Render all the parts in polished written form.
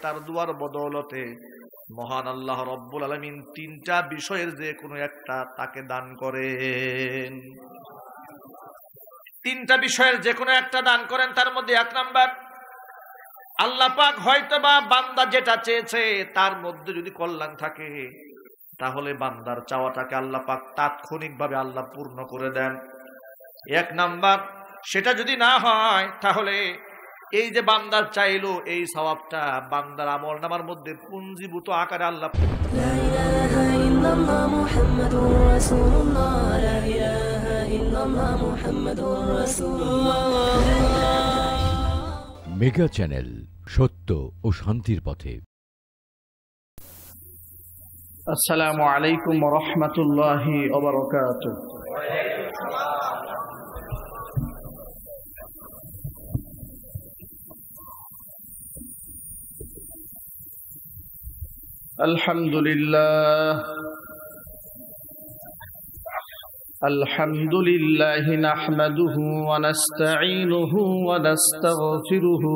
তার দুয়ার বদৌলতে মহান আল্লাহ রব্বুল আলামিন তিনটা বিষয়ের যে কোনো একটা তাকে দান করেন। তিনটা বিষয়ের যে কোনো একটা দান করেন। তার মধ্যে এক নাম্বার, আল্লাহ পাক হয়তোবা বান্দা যেটা চেয়েছে তার মধ্যে যদি কল্যাণ থাকে তাহলে বান্দার চাওয়াটাকে আল্লাহ পাক তাৎক্ষণিকভাবে আল্লাহ পূর্ণ করে দেন। এক নাম্বার, সেটা যদি না হয় তাহলে এই যে বান্দার চাইলো এই সওয়াবটা বান্দার আমলনামার মধ্যে পুঞ্জীভূত আকারে আল্লাহ। লা ইলাহা ইল্লাল্লাহ মুহাম্মাদুর রাসূলুল্লাহ, লা ইলাহা ইল্লাল্লাহ মুহাম্মাদুর রাসূলুল্লাহ। মেগা চ্যানেল, সত্য ও শান্তির পথে। আসসালামু আলাইকুম ওয়া রাহমাতুল্লাহি ওয়া বারাকাতুহু। আলহামদুলিল্লাহ নাহমাদুহু ওয়া নাস্তাঈনুহু ওয়া নাস্তাগফিরুহু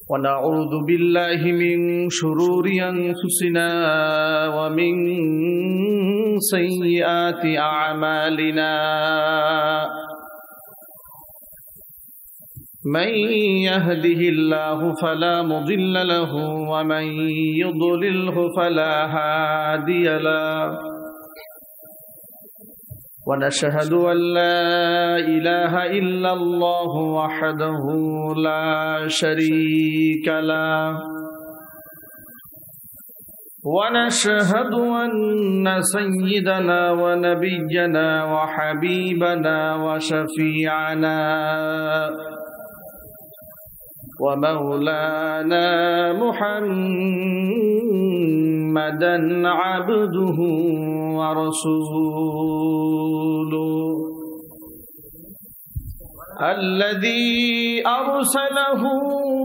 ওয়া নাউযু বিল্লাহি মিন শুরুরি আনফুসিনা ওয়া মিন সাইয়্যাতি আ'মালিনা। من يهده الله فلا مضل له ومن يضلله فلا هادي له، ونشهد أن لا إله إلا الله وحده لا شريك له، ونشهد أن سيدنا ونبينا وحبيبنا وشفيعنا ومولانا محمدا عبده ورسوله الذي أرسله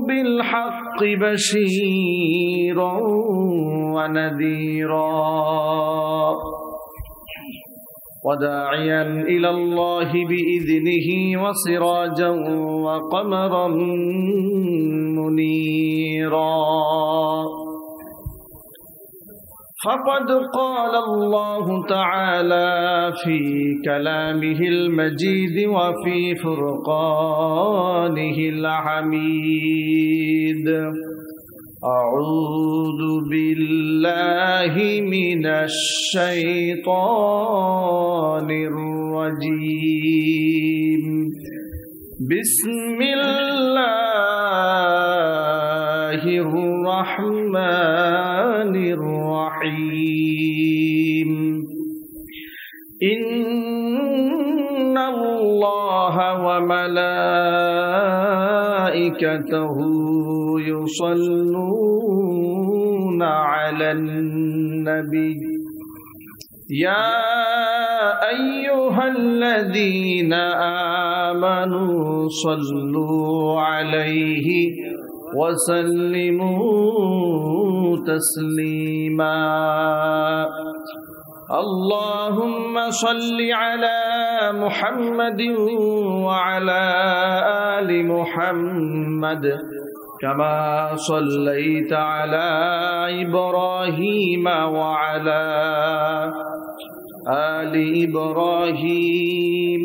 بالحق بشيرا ونذيرا وداعيا إلى الله بإذنه وسراجا وقمرا منيرا. فقد قال الله تعالى في كلامه المجيد وفي فرقانه الحميد: أعوذ بالله من الشيطان الرجيم. بسم الله الرحمن الرحيم. إن الله وملائكته يصلون على النبي يا أيها الذين آمنوا صلوا عليه وسلموا تسليما. اللهم صل على محمد وعلى آل محمد كما صليت على إبراهيم وعلى آل إبراهيم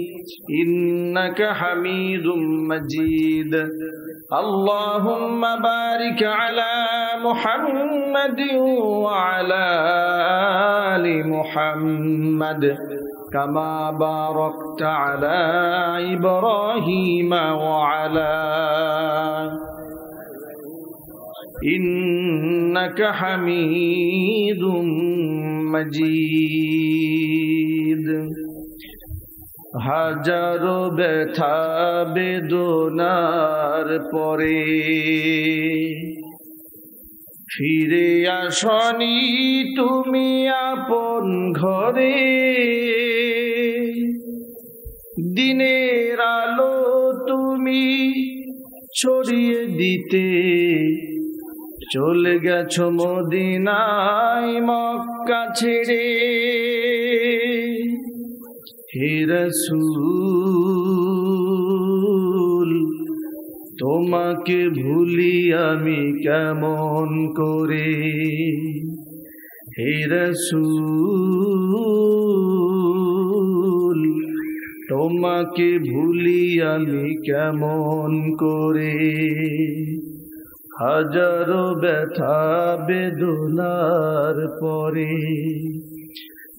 إنك حميد مجيد. اللهم بارك على محمد وعلى آل محمد كما باركت على إبراهيم وعلى إنك حميد مجيد. হাজারো ব্যথা বেদনার পরে ফিরে আসনি তুমি আপন ঘরে, দিনের আলো তুমি ছড়িয়ে দিতে চলে গেছো মদিনায় মক্কা ছেড়ে। হে রাসূল তোমাকে ভুলি আমি কেমন করে হে রাসূল তোমাকে ভুলি আমি কেমন করে হাজারো ব্যথা বেদনার পরে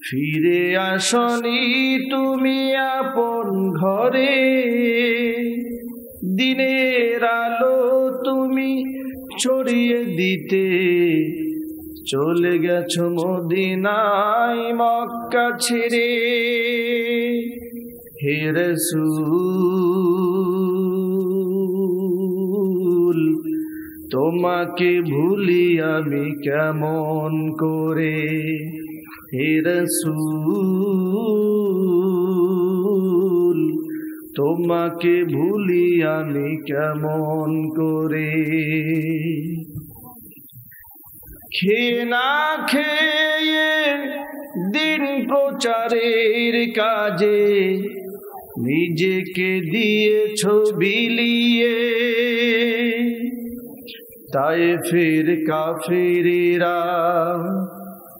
ফিরে আসনি তুমি আপন ঘরে দিনের আলো তুমি ছড়িয়ে দিতে চলে গেছো মদিনায় মক্কা ছেড়ে হে রাসূল তোমাকে ভুলি আমি কেমন করে হে রাসূল তোমাকে ভুলি আমি কেমন করে খেয়ে না খেয়ে দিন প্রচারের কাজে নিজেকে দিয়েছ বিলিয়ে তায়েফের কাফেরেরা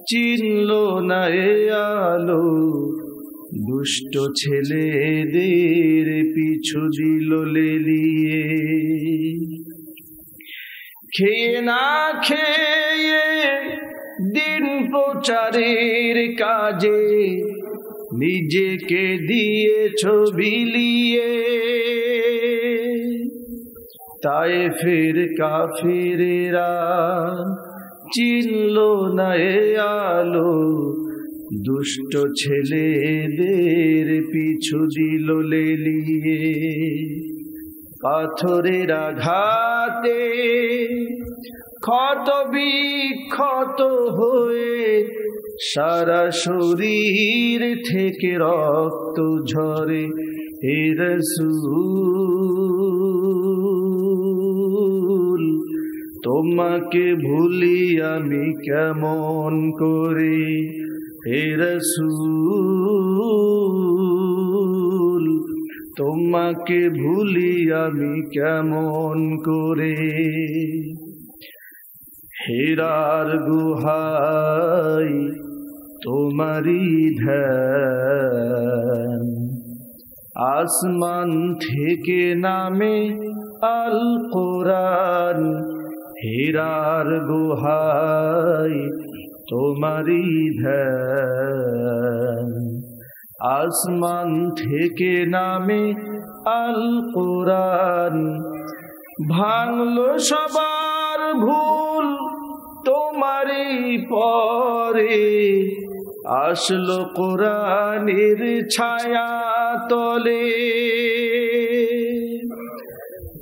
চিনল না এ আলো দুষ্ট ছেলেদের পিছু দিল লেলিয়ে খেয়ে না খেয়ে দিন প্রচারের কাজে নিজেকে দিয়েছ বিলিয়ে তায়েফের কাফেরেরা চিনল না এ আলো দুষ্ট ছেলেদের পিছু দিল লেলিয়ে পাথরের আঘাতে ক্ষত বিক্ষত হয়ে সারা শরীর থেকে রক্ত ঝরে হে রাসূল তোমাকে ভুলি আমি কেমন করে হে রাসূল তোমাকে ভুলি আমি কেমন করে হেরার গুহায় তোমারি ধ্যান আসমান থেকে নামে আল কোরআন হেরার গুহায় তোমারি ধ্যান আসমান থেকে নামে আল কোরআন ভাঙলো সবার ভুল তোমারি পরে আসলো কোরআনের ছায়া তলে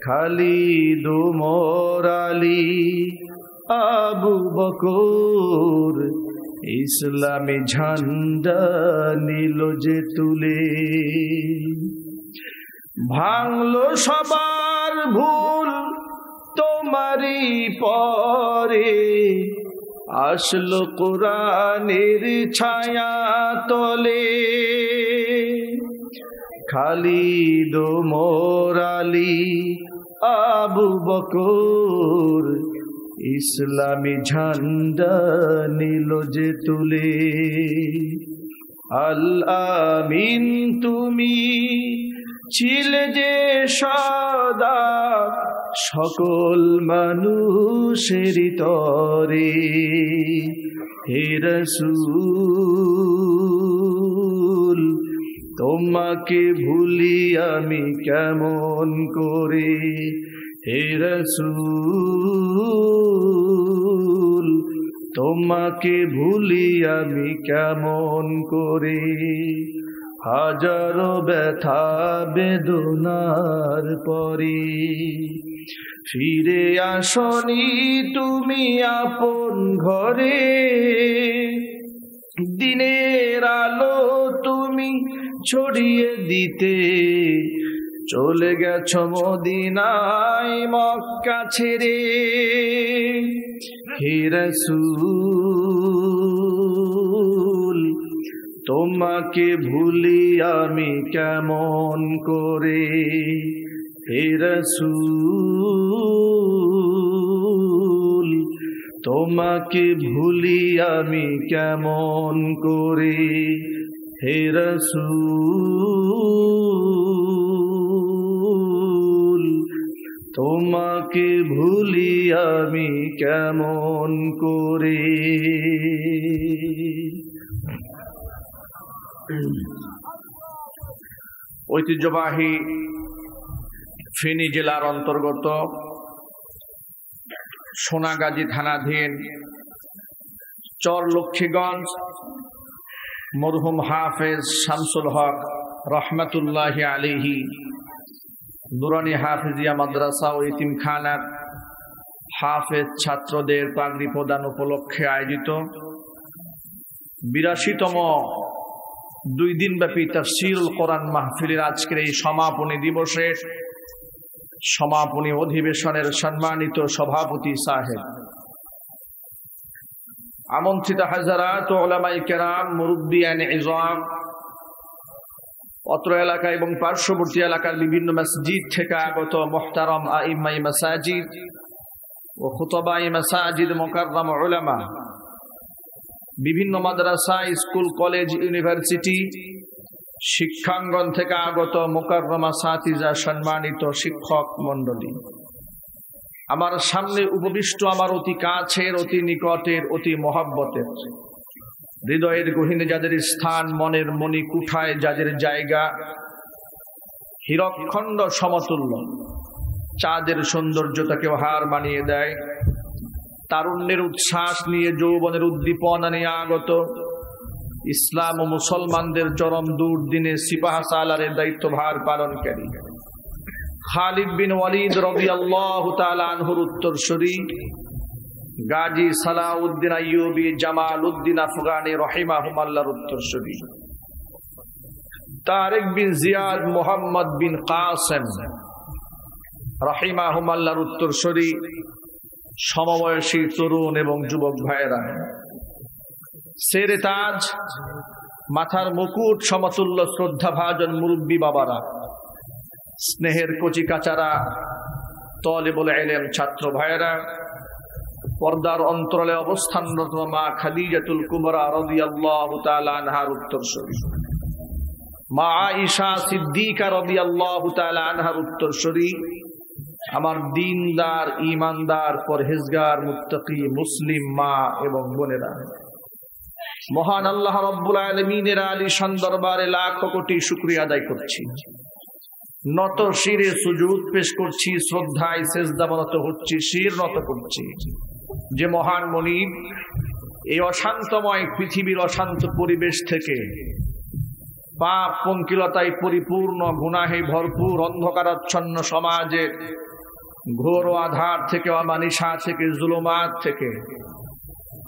খালিদ ওমর আলী আবু বকর ইসলামী ঝান্ডা নিল যে তুলে ভাঙলো সবার ভুল তোমারি পরে আসলো কোরআনের ছায়া তলে খালিদ ওমর আলী আবু বকর ইসলামী ঝান্ডা নিল যে তুলে আল আমিন তুমি ছিলে যে সদা সকল মানুষের তরে হে রাসূল তোমাকে ভুলি আমি কেমন করে হে রাসূল তোমাকে ভুলি আমি কেমন করে হাজারো ব্যথা বেদনার পরে ফিরে আসনি তুমি আপন ঘরে দিনের আলো তুমি ছড়িয়ে দিতে চলে গেছো মদিনায় মক্কা ছেড়ে হে রাসূল তোমাকে ভুলি আমি কেমন করে হে রাসূল তোমাকে ভুলি আমি কেমন করে, হে রাসূল তোমাকে ভুলি আমি কেমন করে। ঐতিহ্যবাহী ফেনী জেলার অন্তর্গত সোনাগাজী থানাধীন চর লক্ষ্মীগঞ্জ মরহুম হাফেজ শামসুল হক রহমতুল্লাহি আলাইহি নুরানি হাফিজিয়া মাদ্রাসা ও ইতিমখানার হাফেজ ছাত্রদের পাগড়ি প্রদান উপলক্ষে আয়োজিত ৮২তম 2 দিনব্যাপী তাফসীরুল কোরআন মাহফিলের আজকের এই সমাপনী দিবসের সমাপনী অধিবেশনের সম্মানিত সভাপতি সাহেব, আমন্ত্রিত হাজারাত উলামায়ে কেরাম, মুরব্বিয়ানে ইজম, অত্র এলাকা এবং পার্শ্ববর্তী এলাকার বিভিন্ন মসজিদ থেকে আগত মুহতারাম আইম্মায়ে মাসাজিদ ও খুতবায়ে মাসাজিদ মুকাররম উলামা, বিভিন্ন মাদ্রাসা, স্কুল, কলেজ, ইউনিভার্সিটি, শিক্ষাঙ্গন থেকে আগত মুকাররমা সাতিজা, সম্মানিত শিক্ষক মণ্ডলী, আমার সামনে উপবিষ্ট আমার অতি কাছের, অতি নিকটের, অতি মহব্বতের, হৃদয়ের গহীনে যাদের স্থান, মনের মণি কুঠায় যাদের জায়গা, হীরকখণ্ড সমতুল্য, চাঁদের সৌন্দর্যতাকেও হার মানিয়ে দেয়, তারুণ্যের উচ্ছ্বাস নিয়ে, যৌবনের উদ্দীপনা নিয়ে আগত, ইসলাম ও মুসলমানদের চরম দুর্দিনে সিপাহ সালারের দায়িত্বভার পালনকারী খালিদ বিন ওয়ালিদ রাদিয়াল্লাহু তাআলা আনহুর উত্তরসূরি গাজী সালাউদ্দিন আইয়ুবী জামালউদ্দিন আফগানি রাহিমাহুমাল্লাহর উত্তরসূরি তারেক বিন জিয়াদ মুহাম্মদ বিন কাসেম রাহিমাহুমাল্লাহর উত্তরসূরি সমবয়সী তরুণ এবং যুবক ভাইয়েরা, সেরে তাজ, মাথার মুকুট সমতুল্য শ্রদ্ধাভাজন মুরব্বী বাবারা, স্নেহের কচি কাচারা, তলেবুল ইলম ছাত্র ভাইয়েরা, পর্দার অন্তরালে অবস্থানরত মা খাদিজাতুল কুবরা রাদিয়াল্লাহু তাআলা আনহার উত্তরসূরি, মা আয়েশা সিদ্দিকা রাদিয়াল্লাহু তাআলা আনহার উত্তরসূরি, আমার দিনদার, ঈমানদার, পরহেজগার, মুত্তাকি মুসলিম মা এবং বোনেরা, মহান আল্লাহ রাব্বুল আলামিনের আলিশান দরবারে লাখো কোটি শুকরিয়া আদায় করছি, নত শিরে সুজুদ পেশ করছি, শ্রদ্ধায় সেজদাবনত হচ্ছি, শির নত করছি যে মহান মনিব এই অশান্তময় পৃথিবীর অশান্ত পরিবেশ থেকে, পাপ পঙ্কিলতায় পরিপূর্ণ, গুনাহে ভরপুর অন্ধকারাচ্ছন্ন সমাজে, ঘোর আধার থেকে, অমানিসা থেকে, জুলুমাত থেকে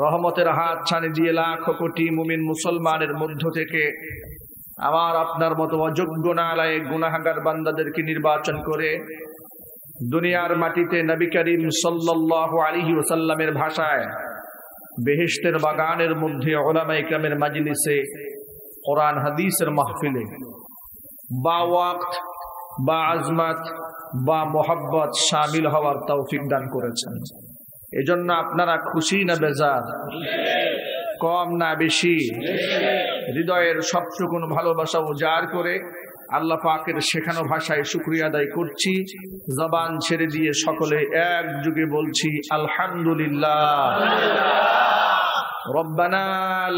রহমতের হাত ছানি দিয়ে লাখো কোটি মুমিন মুসলমানের মধ্য থেকে আমার আপনার মতো অযোগ্য নালায়েক গুনাহগার বান্দাদেরকে নির্বাচন করে দুনিয়ার মাটিতে নবী করিম সাল্লাল্লাহু আলাইহি ওয়াসাল্লামের ভাষায় বেহেশতের বাগানের মধ্যে উলামায়ে কেরামের মাজলিসে, কোরআন হাদিসের মাহফিলে বা ওয়াক্ত বা আজমত বা মোহাব্বত শামিল হওয়ার তৌফিক দান করেছেন। এজন্য আপনারা খুশি না বেজার, কম না বেশি? হৃদয়ের সবটুকুন ভালোবাসা উজাড় করে আল্লাহ পাকের শেখানো ভাষায় শুকরিয়া আদায় করছি। জবান ছেড়ে দিয়ে সকলে এক যুগে বলছি আলহামদুলিল্লাহ। রব্বানা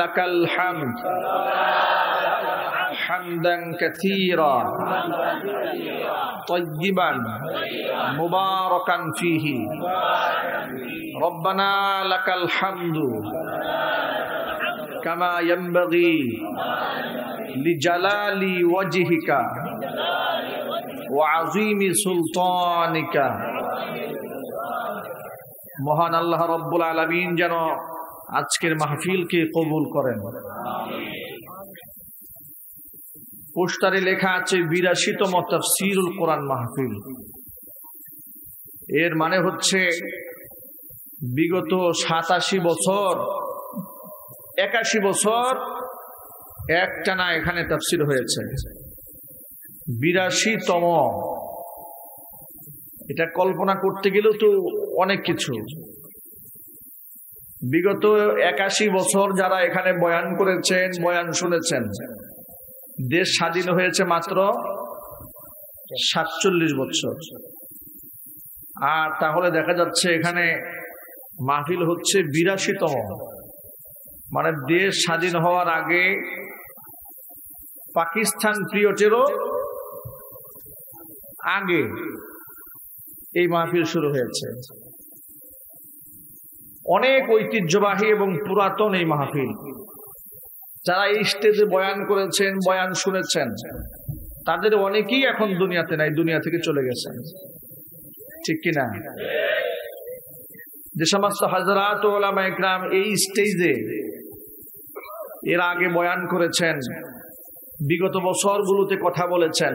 লাকাল হামদ হামদান কাসীরা তাইয়িবান মুবারাকান ফীহি। রব্বানা লাকাল হামদু কামা ইয়ানবাগি লিজালালি ওয়াজহিকা ওয়া আযীমি সুলতানিকা। মহান আল্লাহ রাব্বুল আলামিন যেন আজকের মাহফিলকে কবুল করেন। পোস্টারে লেখা আছে ৮২তম তাফসীরুল কোরআন মাহফিল। এর মানে হচ্ছে বিগত ৮৭ বছর ৮১ বছর একটানা এখানে তাফসীর হয়েছে। ৮২তম এটা কল্পনা করতে গেলেও তো অনেক কিছু। বিগত 81 বছর যারা এখানে বয়ান করেছেন, বয়ান শুনেছেন, দেশ স্বাধীন হয়েছে মাত্র 47 বছর। আর তাহলে দেখা যাচ্ছে এখানে মাহফিল হচ্ছে 82তম, মানে দেশ স্বাধীন হওয়ার আগে পাকিস্তান পিরিয়ডেরও আগে এই মাহফিল শুরু হয়েছে। অনেক ঐতিহ্যবাহী এবং পুরাতন এই মাহফিল। যারা এই স্টেজে বয়ান করেছেন, বয়ান শুনেছেন, তাদের অনেকেই এখন দুনিয়াতে নাই, দুনিয়া থেকে চলে গেছেন, ঠিক কিনা? যে সমস্ত হযরত উলামা ইকরাম এই স্টেজে এর আগে বয়ান করেছেন, বিগত বছরগুলোতে কথা বলেছেন,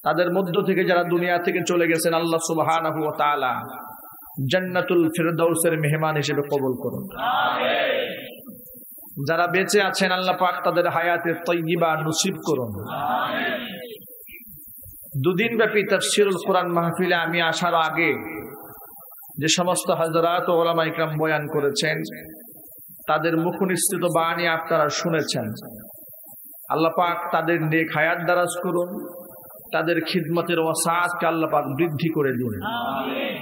তাদের মধ্য থেকে যারা দুনিয়া থেকে চলে গেছেন, আল্লাহ সুবহানাহু ওয়া তাআলা জান্নাতুল ফিরদাউসের মেহমান হিসেবে কবুল করুন। আমিন। যারা বেঁচে আছেন আল্লাহ পাক তাদের হায়াতে তাইয়্যিবা নসিব করুন। আমিন। দুদিন ব্যাপী তাফসীরুল কোরআন মাহফিলে আমি আসার আগে যে সমস্ত হযরত ও উলামা ইকরাম বয়ান করেছেন, তাদের মুখনিসৃত বাণী আপনারা শুনেছেন। আল্লাহ পাক তাদের নেক হায়াত দারাজ করুন, তাদের খিদমতের ওয়াসাআতকে আল্লাহ পাক বৃদ্ধি করে দিন। আমিন।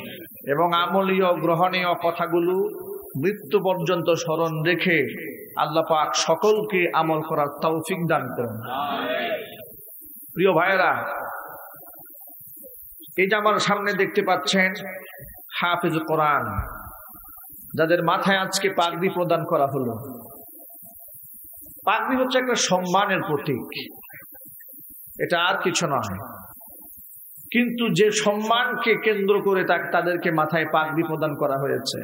এবং আমলীয় গ্রহণীয় কথাগুলো মৃত্যু পর্যন্ত স্মরণ রেখে আল্লাহ পাক সকলকে আমল করার তৌফিক দান করুন। আমিন। প্রিয় ভাইয়েরা, এই যে আমার সামনে দেখতে পাচ্ছেন হাফেজ কোরআন, যাদের মাথায় আজকে পাগড়ি প্রদান করা হলো। পাগড়ি হচ্ছে একটা সম্মানের প্রতীক, এটা আর কিছু নয়। কিন্তু যে সম্মানকে কেন্দ্র করে তাদেরকে মাথায় পাগড়ি প্রদান করা হয়েছে,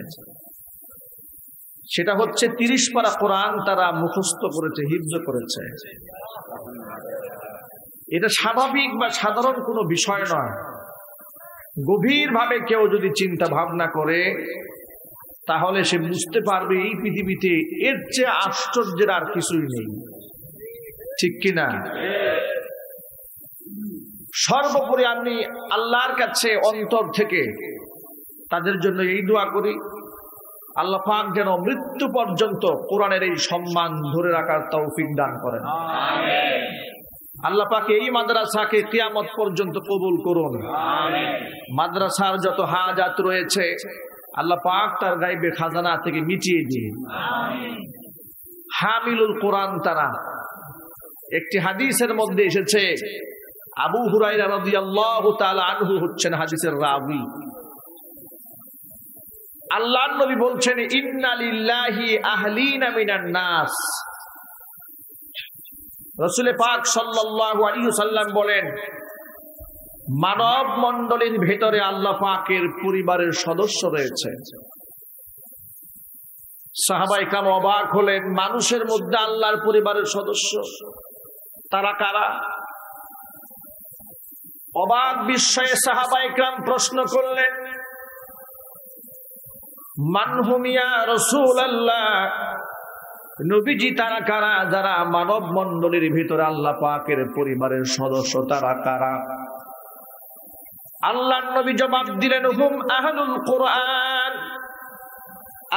সেটা হচ্ছে 30 পারা কোরআন তারা মুখস্থ করেছে, হিফজ করেছে। এটা স্বাভাবিক বা সাধারণ কোনো বিষয় নয়। গভীরভাবে কেউ যদি চিন্তা ভাবনা করে, তাহলে সে বুঝতে পারবে এই পৃথিবীতে এর চেয়ে আশ্চর্যের আর কিছুই নেই, ঠিক কিনা? সর্বোপরি আমি আল্লাহর কাছে অন্তর থেকে তাদের জন্য এই দোয়া করি, আল্লাহ পাক যেন মৃত্যু পর্যন্ত কোরআনের এই সম্মান ধরে রাখার তৌফিক দান করেন। আমিন। আল্লাহ পাক এই মাদ্রাসাকে কিয়ামত পর্যন্ত কবুল করুন। আমিন। মাদ্রাসার যত হাজাত রয়েছে আল্লাহ পাক তার গায়বে খাজানা থেকে মিটিয়ে দিন। আমিন। হামিলুল কোরআন তারা। একটি হাদিসের মধ্যে এসেছে, আবু হুরায়রা রাদিয়াল্লাহু তাআলা আনহু হচ্ছেন হাদিসের রাবী। আল্লাহর নবী বলছেন, ইন্না লিল্লাহি আহলিনা মিনান নাস। রাসূল পাক সাল্লাল্লাহু আলাইহি ওয়াসাল্লাম বলেন, মানব মণ্ডলীর ভেতরে আল্লাহ পাকের পরিবারের সদস্য রয়েছে। সাহাবায়ে কেরাম অবাক হলেন, মানুষের মধ্যে আল্লাহর পরিবারের সদস্য তারা কারা? অবাক বিস্ময়ে সাহাবায়ে কেরাম প্রশ্ন করলেন, মান হুম ইয়া রাসূলুল্লাহ, নবীজি তারা কারা যারা মানব মণ্ডলীর ভিতরে আল্লাহ পাকের পরিবারের সদস্য, তারা কারা? আল্লাহর নবী জবাব দিলেন, হুম আহলুল কোরআন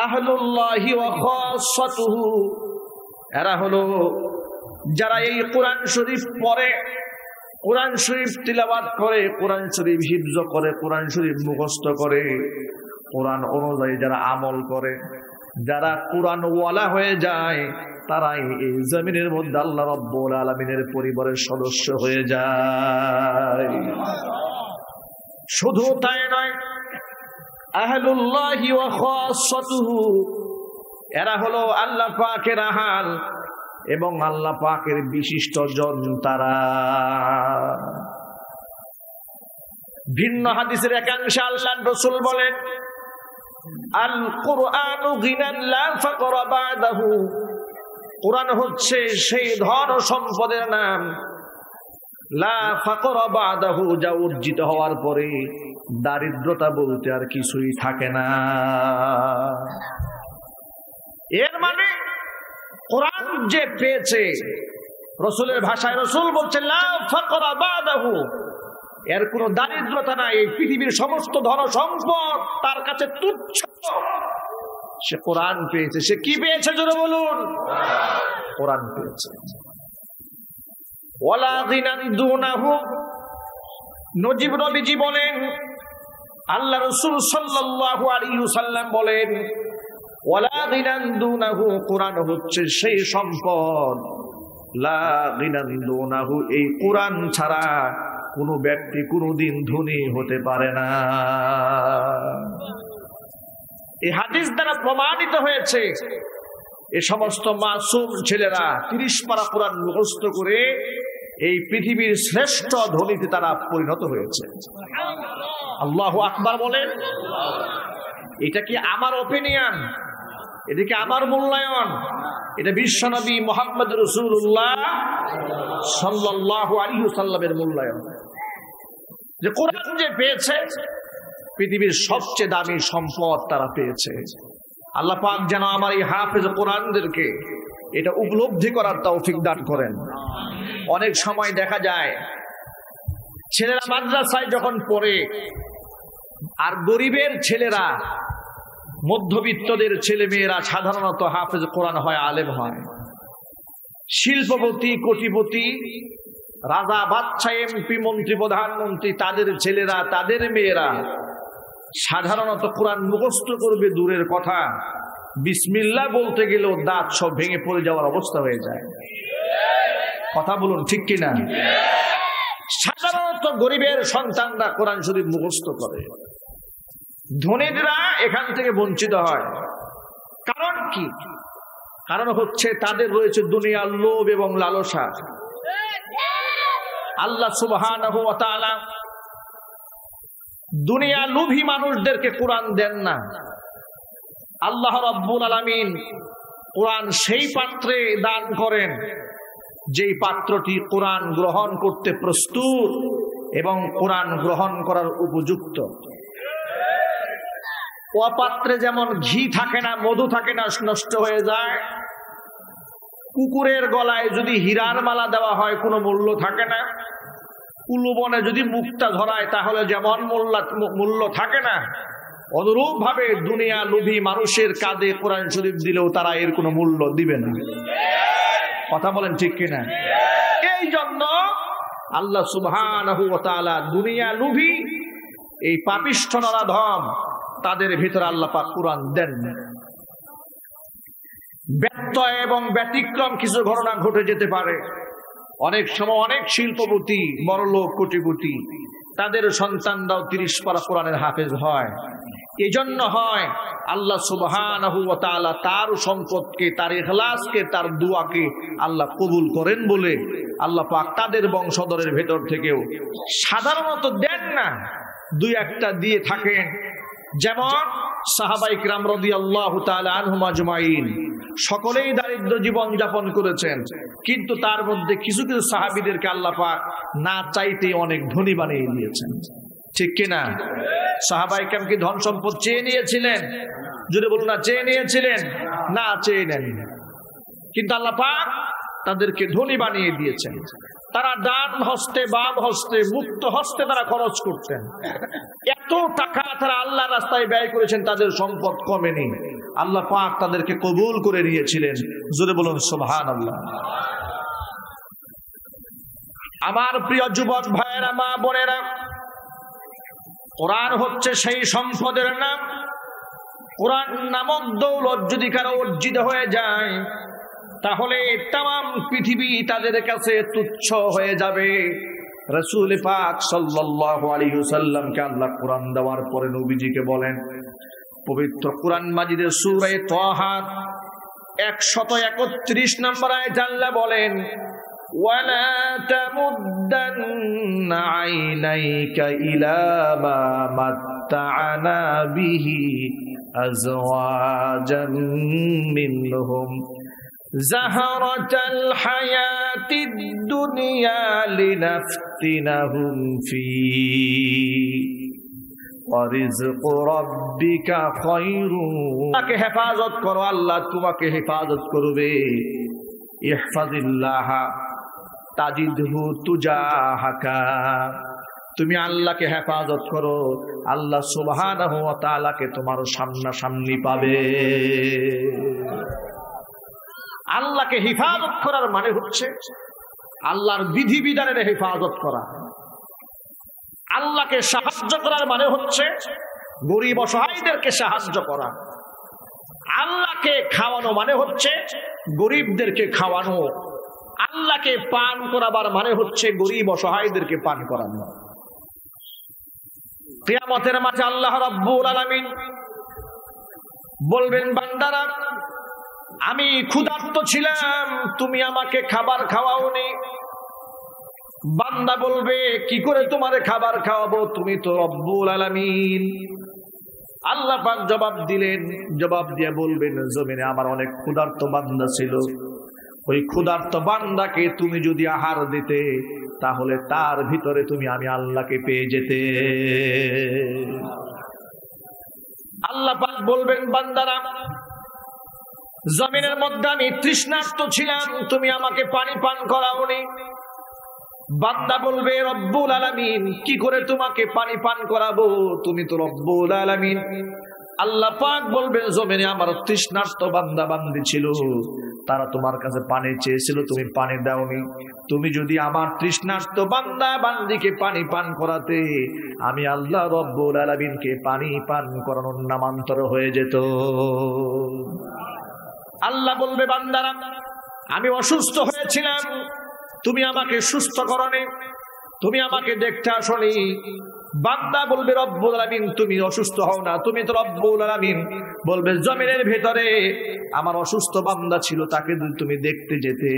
আহলুল্লাহি ওয়া খাসাতুহু। এরা হলো যারা এই কোরআন শরীফ পড়ে, কোরআন শরীফ তিলাওয়াত করে, কোরআন শরীফ হিফজ করে, কোরআন শরীফ মুখস্থ করে, কোরআন অনুযায়ী যারা আমল করে, যারা কোরআন ওয়ালা হয়ে যায়, তারাই এই জমিনের মধ্যে আল্লাহ রাব্বুল আলামিনের পরিবারের সদস্য হয়ে যায়। শুধু তাই নয়, আহলুল্লাহি ওয়া খাসাতুহু, এরা হলো আল্লাহ পাকের আহাল এবং আল্লাহ পাকের বিশিষ্ট জন তারা। ভিন্ন হাদিসের একাংশে আল্লাহর রাসূল বলেন, আল কুরআনু গিনান লা ফাকরা বাদাহু। কোরআন হচ্ছে সেই ধন ও সম্পদের নাম, লা ফাকরা বাদাহু, যা অর্জিত হওয়ার পরে দারিদ্রতা বলতে আর কিছুই থাকে না। এর মানে কোরআন যে পেয়েছে, রাসূলের ভাষায় রাসূল বলছেন লা ফাকরা বাদাহু, এর কোনো দারিদ্রতা নাই, এই পৃথিবীর সমস্ত ধন সম্পদ তার কাছে তুচ্ছ। সে কোরআন পেয়েছে। সে কি পেয়েছে জোরে বলুন? কোরআন পেয়েছে। ওয়ালা গিনান দুনাহু, নজিব নবীজি বলেন, আল্লাহ রাসূল সাল্লাল্লাহু আলাইহি ওয়াসাল্লাম বলেন, ওয়ালা গিনান দুনাহু, কোরআন হচ্ছে সেই সম্পদ, লা গিনান দুনাহু, এই কোরআন ছাড়া কোন ব্যক্তি কোনদিন ধনী হতে পারে না। এই হাদিস দ্বারা প্রমাণিত হয়েছে এই সমস্ত মাসুম ছেলেরা 30 পারা কোরআন মুখস্থ করে এই পৃথিবীর শ্রেষ্ঠ ধনীতে তারা পরিণত হয়েছে। আল্লাহু আকবার বলেন। এটা কি আমার ওপিনিয়ন? এটা কি আমার মূল্যায়ন? এটা বিশ্বনবী মুহাম্মদ রাসূলুল্লাহ সাল্লাল্লাহু আলাইহি ওয়াসাল্লামের মূল্যায়ন, যে কোরআন যে পেয়েছে পৃথিবীর সবচেয়ে দামি সম্পদ তারা পেয়েছে। আল্লাহ পাক যেন আমার এই হাফেজ কোরআনদেরকে এটা উপলব্ধি করার তৌফিক দান করেন। অনেক সময় দেখা যায় ছেলেরা মাদ্রাসায় যখন পড়ে, আর গরিবের ছেলেরা, মধ্যবিত্তদের ছেলে মেয়েরা সাধারণত হাফেজ কোরআন হয়, আলেম হয়। শিল্পপতি, কোটিপতি, রাজা, বাদশা, এমপি, মন্ত্রী, প্রধানমন্ত্রী, তাদের ছেলেরা, তাদের মেয়েরা সাধারণত কোরআন মুখস্থ করবে দূরের কথা, বিসমিল্লাহ বলতে গেলেও দাঁত সব ভেঙে পড়ে যাওয়ার অবস্থা হয়ে যায়। কথা বলুন ঠিক কিনা? সাধারণত গরিবের সন্তানরা কোরআন শরীফ মুখস্থ করে, ধনীরা এখান থেকে বঞ্চিত হয়। কারণ কি? কারণ হচ্ছে তাদের রয়েছে দুনিয়ার লোভ এবং লালসা। আল্লাহ সুবহানাহু ওয়া তাআলা দুনিয়া লোভী মানুষদেরকে কোরআন দেন না। আল্লাহ রাব্বুল আলামিন কোরআন সেই পাত্রে দান করেন যেই পাত্রটি কোরআন গ্রহণ করতে প্রস্তুত এবং কোরআন গ্রহণ করার উপযুক্ত। ও পাত্রে যেমন ঘি থাকে না, মধু থাকে না, নষ্ট হয়ে যায়। কুকুরের গলায় যদি হীরার মালা দেওয়া হয় কোনো মূল্য থাকে না। কুলুবনে যদি মুক্তা ধরায় তাহলে যেমন মূল্য থাকে না, অনুরূপ ভাবে দুনিয়া লোভী মানুষের কাঁধে কোরআন শরীফ দিলেও তারা এর কোনো মূল্য দিবে না। কথা বলেন ঠিক কিনা? এই জন্য আল্লাহ সুবহানাহু ওয়া তাআলা দুনিয়া লোভী এই পাপিষ্ঠ নরাধম তাদের ভিতরে আল্লাহ পাক কোরআন দেন না। ব্যত্যয় এবং ব্যতিক্রম কিছু ঘটনা ঘটে যেতে পারে। অনেক সময় অনেক শিল্পপতি, বড়লোক, কোটিপতি, তাদের সন্তানরাও 30 পারা কোরআনের হাফেজ হয়। এজন্য হয় আল্লাহ সুবহানাহু ওয়া তাআলা তার সম্পদকে, তার ইখলাসকে, তার দুআকে আল্লাহ কবুল করেন বলে আল্লাহ পাক তাদের বংশধরের ভেতর থেকেও সাধারণত দেন না, দুই একটা দিয়ে থাকেন। যেমন সাহাবায়ে কিরাম রাদিয়াল্লাহু তাআলা আনহুম আজমাইন সকলেই দারিদ্র জীবন যাপন করেছেন, কিন্তু তার মধ্যে কিছু কিছু সাহাবীদেরকে আল্লাহ পাক না চাইতে অনেক ধনী বানিয়ে দিয়েছেন। ঠিক কিনা? সাহাবায়ে কিরাম কি ধন সম্পদ চেয়ে নিয়েছিলেন? যদি বলুন না চেয়ে নিয়েছিলেন? না, চেয়ে নেন, কিন্তু আল্লাহ পাক তাদেরকে ধনী বানিয়ে দিয়েছেন। তারা ডান হস্তে, বাম হস্তে, মুক্ত হস্তে তারা খরচ করতেন। এত টাকা তারা আল্লাহ রাস্তায় ব্যয় করেছেন, তাদের সম্পদ কমেনি। আল্লাহ পাক তাদেরকে কবুল করে নিয়েছিলেন। জোরে বলুন সুবহানাল্লাহ। আমার প্রিয় যুবক ভাইয়েরা, মা বোনেরা, কোরআন হচ্ছে সেই সম্পদের নাম। কোরআন নামক দৌলত যদি কারো অর্জিত হয়ে যায় তাহলে তাম পৃথিবী তাদের কাছে তুচ্ছ হয়ে যাবে। রাসূল পাক সাল্লাল্লাহু আলাইহি ওয়াসাল্লামকে আল্লাহ কোরআন দেওয়ার পরে নবীজিকে বলেন, পবিত্র কোরআন মাজিদের সূরা তাহা 131 নম্বর আয়াতে আল্লাহ বলেন, ওয়ালা তামুদ্দান্না আইনাইকা ইলা মা মাত্তা'না বিহি আজওয়াজান মিনহুম জাহরাতাল হায়াতিদ দুনিয়া লিনাফতিনাহুম ফি ওয়া রিজকু রাব্বিকা খায়রুন। তাকে হেফাজত করো, আল্লাহ তোমাকে হেফাজত করবে। ইহফাজিল্লাহ তাজিদহু তুজাহাকা, তুমি আল্লাহকে হেফাজত করো, আল্লাহ সুবহানাহু ওয়া তাআলাকে তোমার সামনাসামনি পাবে। আল্লাহকে হেফাজত করার মানে হচ্ছে আল্লাহর বিধিবিধানের হেফাজত করা। আল্লাহকে সাহায্য করার মানে হচ্ছে গরিব অসহায়দেরকে সাহায্য করা। আল্লাহকে খাওয়ানো মানে হচ্ছে গরিবদেরকে খাওয়ানো। আল্লাহকে পান করাবার মানে হচ্ছে গরিব অসহায়দেরকে পান করানো। কিয়ামতের মাঠে আল্লাহ রাব্বুল আলামিন বলবেন, বান্দারা আমি ক্ষুধার্ত ছিলাম, তুমি আমাকে খাবার খাওয়াওনি। বান্দা বলবে, কি করে তোমারে খাবার খাওয়াবো, তুমি তো রব্বুল আলামিন। আল্লাহ পাক জবাব দিলেন, জবাব দিয়ে বলবেন, জমিনে আমার অনেক ক্ষুধার্ত বান্দা ছিল, ওই ক্ষুধার্ত বান্দাকে তুমি যদি আহার দিতে তাহলে তার ভিতরে তুমি আমি আল্লাহকে পেয়ে যেতে। আল্লাহ পাক বলবেন, বান্দারা জমিনের মধ্যে আমি তৃষ্ণার্ত ছিলাম, তুমি আমাকে পানি পান করাওনি। বান্দা বলবে, রব্বুল আলামিন কি করে তোমাকে পানি পান করাবো, তুমি তো রব্বুল আলামিন। আল্লাহ পাক বলবেন, জমিনে আমার তৃষ্ণার্ত বান্দা বান্দি ছিল, তারা তোমার কাছে পানি চেয়েছিল, তুমি পানি দাওনি। তুমি যদি আমার তৃষ্ণার্ত বান্দা বান্দিকে পানি পান করাতে, আমি আল্লাহ রব্বুল আলামিনকে পানি পান করানোর নামান্তর হয়ে যেত। আল্লাহ বলবে, বান্দারা আমি অসুস্থ হয়েছিলাম, তুমি আমাকে সুস্থ করনি, তুমি আমাকে দেখতে আসনি। বান্দা বলবে, রব্বুল আলামিন তুমি অসুস্থ হও না, তুমি তো রব্বুল আলামিন। বলবে, জমিনের ভেতরে আমার অসুস্থ বান্দা ছিল, তাকে তুমি দেখতে যেতে,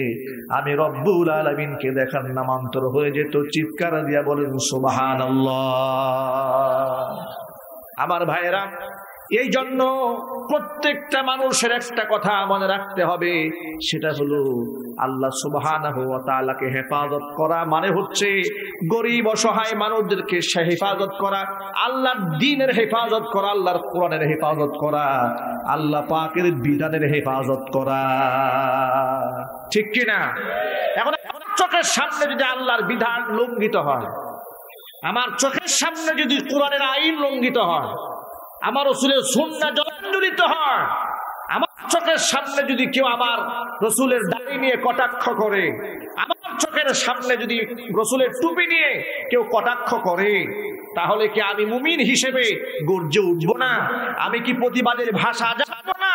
আমি রব্বুল আলামিনকে দেখার নামান্তর হয়ে যেত। চিৎকার দিয়া বলেন সুবহানাল্লাহ। আমার ভাইয়েরা, এই জন্য প্রত্যেকটা মানুষের একটা কথা মনে রাখতে হবে, সেটা হলো আল্লাহ সুবহানাহু ওয়া তাআলাকে হেফাজত করা মানে হচ্ছে গরিব অসহায় মানুষদেরকে হেফাজত করা, আল্লাহর দ্বীনের হেফাজত করা, আল্লাহর কোরআনের হেফাজত করা, আল্লাহ পাকের বিধানের হেফাজত করা। ঠিক কিনা? এখন চোখের সামনে যদি আল্লাহর বিধান লঙ্ঘিত হয়, আমার চোখের সামনে যদি কোরআনের আইন লঙ্ঘিত হয়, আমার রাসূলের সুন্নাহ জলাঞ্জলিত হয়, আমার চোখের সামনে যদি কেউ আমার রাসূলের দাড়ি নিয়ে কটাক্ষ করে, আমার চোখের সামনে যদি রাসূলের টুপি নিয়ে কেউ কটাক্ষ করে, তাহলে কি আমি মুমিন হিসেবে গর্জে উঠবো না? আমি কি প্রতিবাদের ভাষা জানবো না?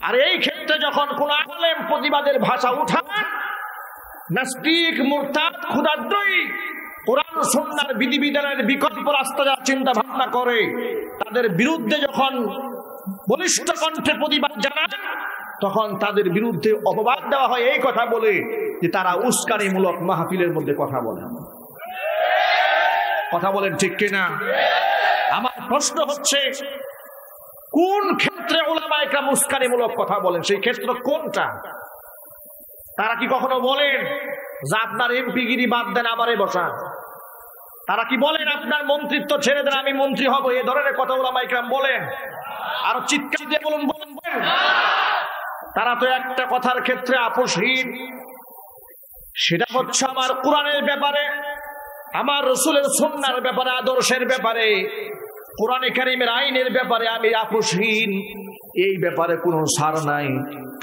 আর এই ক্ষেত্রে যখন কোন আলেম প্রতিবাদের ভাষা উঠায়, নাস্তিক, মুরতাদ, ক্ষুধার্তই কোরআন সুন্নাহর বিধিবিধানের বিকল্প রাস্তা যা চিন্তা ভাবনা করে, তাদের বিরুদ্ধে যখন বলিষ্ঠ কণ্ঠে প্রতিবাদ জানায়, তখন তাদের বিরুদ্ধে অপবাদ দেওয়া হয় এই কথা বলে যে তারা উস্কানিমূলক মাহফিলের মধ্যে কথা বলে। কথা বলেন ঠিক কিনা? আমার প্রশ্ন হচ্ছে, কোন ক্ষেত্রে উলামায়ে কেরাম উস্কানিমূলক কথা বলেন? সেই ক্ষেত্র কোনটা? তারা কি কখনো বলেন যে আপনার এমপিগিরি বাদ দেন, আমারে বসান? তারা কি বলেন আপনার মন্ত্রিত্ব ছেড়ে দেন, আমি মন্ত্রী হব? এই ধরনের কথা উলামায়ে কেরাম বলেন? আরো চিৎকার দিয়ে বলুন, বলুন। তারা তো একটা কথার ক্ষেত্রে আপোষহীন, সেটা হচ্ছে আমার কোরআনের ব্যাপারে, আমার রাসূলের সুন্নাহর ব্যাপারে, আদর্শের ব্যাপারে, কোরআনে কারীমের আইনের ব্যাপারে আমি আপোষহীন। এই ব্যাপারে কোনো ছাড় নাই,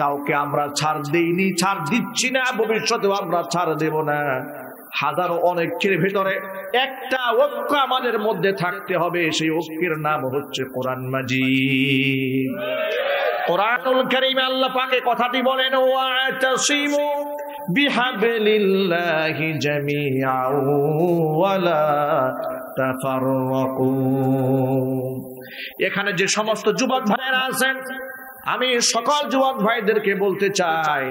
কাউকে আমরা ছাড় দেইনি, ছাড় দিচ্ছি না, ভবিষ্যতেও আমরা ছাড় দেব না। হাজারো অনেকের ভেতরে একটা ঐক্য আমাদের মধ্যে থাকতে হবে, সেই ঐক্যের নাম হচ্ছে কোরআন মাজিদ। কোরআনুল কারীমে আল্লাহ পাকে কথাটি বলেন, ওয়াতাসিমু বিহাবলিল্লাহি জামিআন ওয়ালা তাফাররাকু। এখানে যে সমস্ত যুবক ভাইরা আছেন, আমি সকল যুবক ভাইদেরকে বলতে চাই,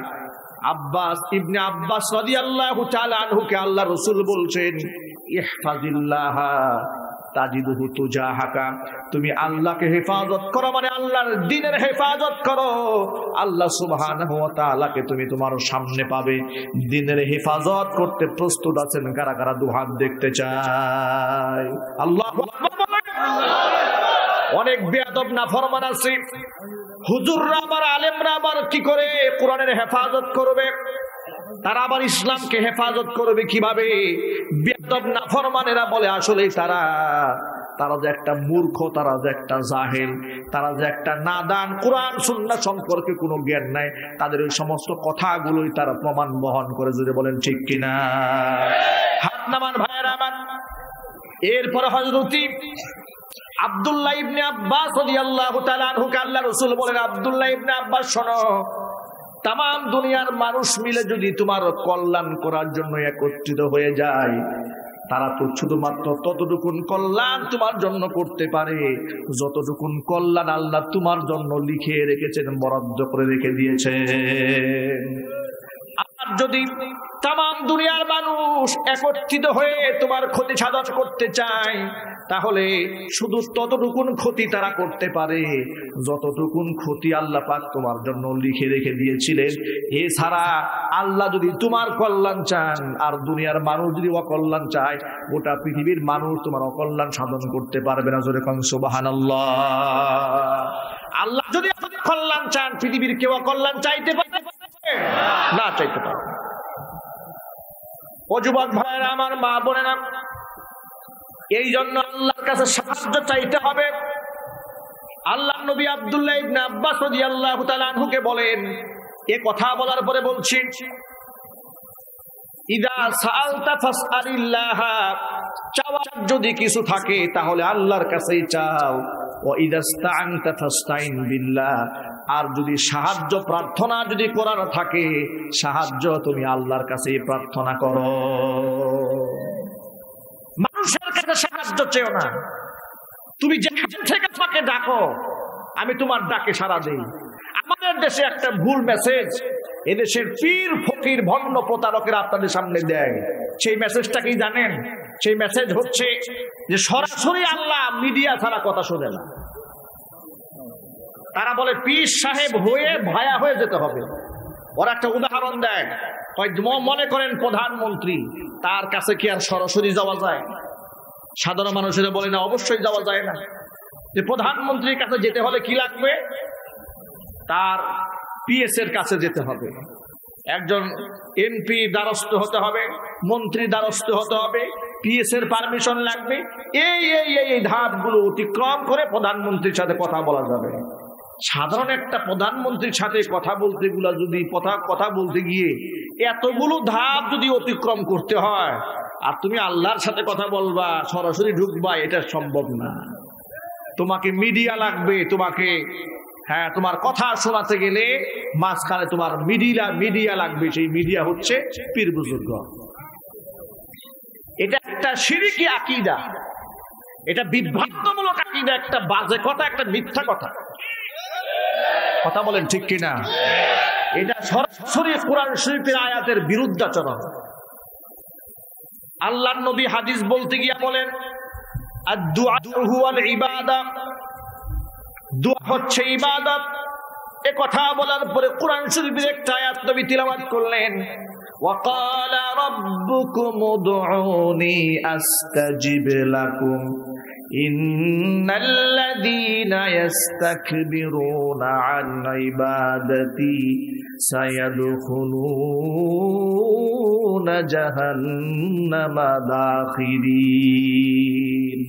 আব্বাস ইবনে আব্বাস রাদিয়াল্লাহু তাআলা আনহুকে আল্লাহ রাসূল বলছেন, ইহফাজিল্লাহ তাজিদুহু তুজাহাকা। তুমি আল্লাহকে হেফাজত করো মানে আল্লাহর দ্বীনের হেফাজত করো, আল্লাহ সুবহানাহু ওয়া তাআলাকে তুমি তোমার সামনে পাবে। দ্বীনের হেফাজত করতে প্রস্তুত আছেন কারা কারা? দুহাত দেখতে চাই। আল্লাহু আকবার। অনেক বেয়াদব নাফরমান আছে, হুজুররা আবার আলেমরা আবার কি করে কোরআনের হেফাজত করবে? তারা আবার ইসলামকে হেফাজত করবে কিভাবে? বেয়াদব নাফরমানেরা বলে আসলে তারা যে একটা মূর্খ, তারা যে একটা জাহেল, তারা যে একটা নাদান, কোরআন সুন্নাহ সম্পর্কে কোনো জ্ঞান নাই, তাদের ওই সমস্ত কথাগুলোই তারা প্রমাণ বহন করে। যদি বলেন ঠিক কিনা? হাত নামান ভাইয়েরা আমার। এরপরে হযরত আব্দুল্লাহ ইবনে আব্বাস রাদিয়াল্লাহু তাআলা আনহুকে আল্লাহ রাসূল বলেন, আব্দুল্লাহ ইবনে আব্বাস শোনো, তাম দুনিয়ার মানুষ মিলে যদি তোমার কল্যাণ করার জন্য একত্রিত হয়ে যায়, তারা তো শুধুমাত্র ততটুকুন কল্যাণ তোমার জন্য করতে পারে যতটুকুন কল্যাণ আল্লাহ তোমার জন্য লিখে রেখেছেন, বরাদ্দ করে রেখে দিয়েছেন। আর যদি তাম দুনিয়ার মানুষ একত্রিত হয়ে তোমার ক্ষতি সাধন করতে চায়, তাহলে শুধু ততটুকুন ক্ষতি তারা করতে পারে যতটুকুন ক্ষতি আল্লাহ পাক তোমার জন্য লিখে রেখে দিয়েছিলেন। এছাড়া আল্লাহ যদি তোমার কল্যাণ চান আর দুনিয়ার মানুষ যদি অকল্যাণ চায়, গোটা পৃথিবীর মানুষ তোমার অকল্যাণ সাধন করতে পারবে না। জোরে কোন সুবহানাল্লাহ। আল্লাহ যদি কল্যাণ চান, পৃথিবীর কেউ অকল্যাণ চাইতে পারে না, চাইতে পারে। ও যুবক ভাইয়েরা আমার, মা বোনেরা, এই জন্য আল্লাহর কাছে সাহায্য চাইতে হবে। আল্লাহ নবী আব্দুল্লাহ ইবনে আব্বাস রাদিয়াল্লাহু তাআলা আনহুকে বলেন, এ কথা বলার পরে বলছি, ইদা সাআলতা ফাসআলিল্লাহ, চাওয়ার যদি কিছু থাকে তাহলে আল্লাহর কাছেই চাও। ওয়া ইদা ইসতাআনতা ফাসতাইন বিল্লাহ, আর যদি সাহায্য প্রার্থনা যদি করার থাকে, সাহায্য তুমি আল্লাহর কাছেই প্রার্থনা করো। মানুষের কাছে সাহায্য চেও না। তুমি যেখান থেকে আমাকে ডাকো, আমি তোমার ডাকে সাড়া দেই। আমাদের দেশে একটা ভুল মেসেজ এদেশের পীর ফকির ভণ্ড প্রতারকেরা আপনাদের সামনে দেয়। সেই মেসেজটা কি জানেন? সেই মেসেজ হচ্ছে যে সরাসরি আল্লাহ মিডিয়া ছাড়া কথা শোনে না। তারা বলে পীর সাহেব হয়ে ভায়া হয়ে যেতে হবে। ওরা একটা উদাহরণ দেয়, মনে করেন প্রধানমন্ত্রী, তার কাছে কি আর সরাসরি যাওয়া যায়? সাধারণ মানুষেরা বলে না, অবশ্যই যাওয়া যায় না। যে প্রধানমন্ত্রীর কাছে যেতে হলে কি লাগবে? তার পিএস এর কাছে যেতে হবে, একজন এমপি দ্বারস্থ হতে হবে, মন্ত্রী দ্বারস্থ হতে হবে, পিএস এর পারমিশন লাগবে। এই ধাপগুলো অতিক্রম করে প্রধানমন্ত্রীর সাথে কথা বলা যাবে। সাধারণ একটা প্রধানমন্ত্রীর সাথে কথা বলতে গিয়ে এতগুলো ধাপ যদি অতিক্রম করতে হয়, আর তুমি আল্লাহর সাথে কথা বলবা, সরাসরি ঢুকবা, এটা সম্ভব না। তোমাকে মিডিয়া লাগবে, তোমার কথা শোনাতে গেলে মাঝখানে তোমার মিডিয়া লাগবে। সেই মিডিয়া হচ্ছে পীর বুজুর্গ। এটা একটা শিরকি আকীদা, এটা বিভ্রান্তমূলক আকীদা, একটা বাজে কথা, একটা মিথ্যা কথা। কথা বলেন ঠিক কিনা? এটা সরাসরি কোরআন শরীফের আয়াতের বিরুদ্ধাচরণ। আল্লাহর নবী হাদিস বলতে গিয়ে বলেন, আদ-দুআ হুয়াল ইবাদাহ, দোয়া হচ্ছে ইবাদত। এ কথা বলার পরে কোরআন শরীফের একটা আয়াত নবী তিলাওয়াত করলেন, ওয়াকালা রাব্বুকুম উদউনি আস্তাজিব লাকুম ইন্নাল্লাযীনা ইস্তাকবিরুনা আন ইবাদাতি সায়াদখুলুনা জাহান্নামা দাখিরিন।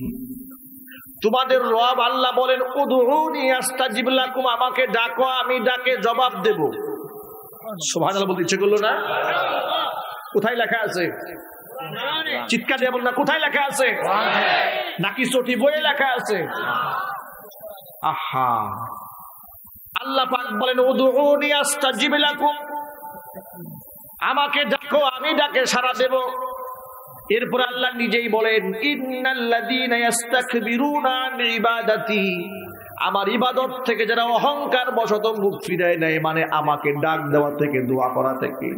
তোমাদের রব আল্লাহ বলেন, উদউনি আস্তাজিব লাকুম, আমাকে ডাকো, আমি ডাকে জবাব দেব। সুবহানাল্লাহ বলতে ইচ্ছে করলো না? কোথায় লেখা আছে? চিৎকার দিয়ে বল না, কোথায় লেখা আছে? নাকি চটি বইয়ে লেখা আছে? আহা, আল্লাহ পাক বলেন উদউনি আস্তাজিব লাকুম, আমাকে ডাকো, আমি ডাকে সাড়া দেব। এরপর আল্লাহ নিজেই বলেন, ইন্নাল্লাযীনা ইস্তাকবিরুনা আন ইবাদাতি, আমার ইবাদত থেকে যারা অহংকার বশত মুখ ফিরায় নেয়, মানে আমাকে ডাক দেওয়া থেকে, দোয়া করা থেকে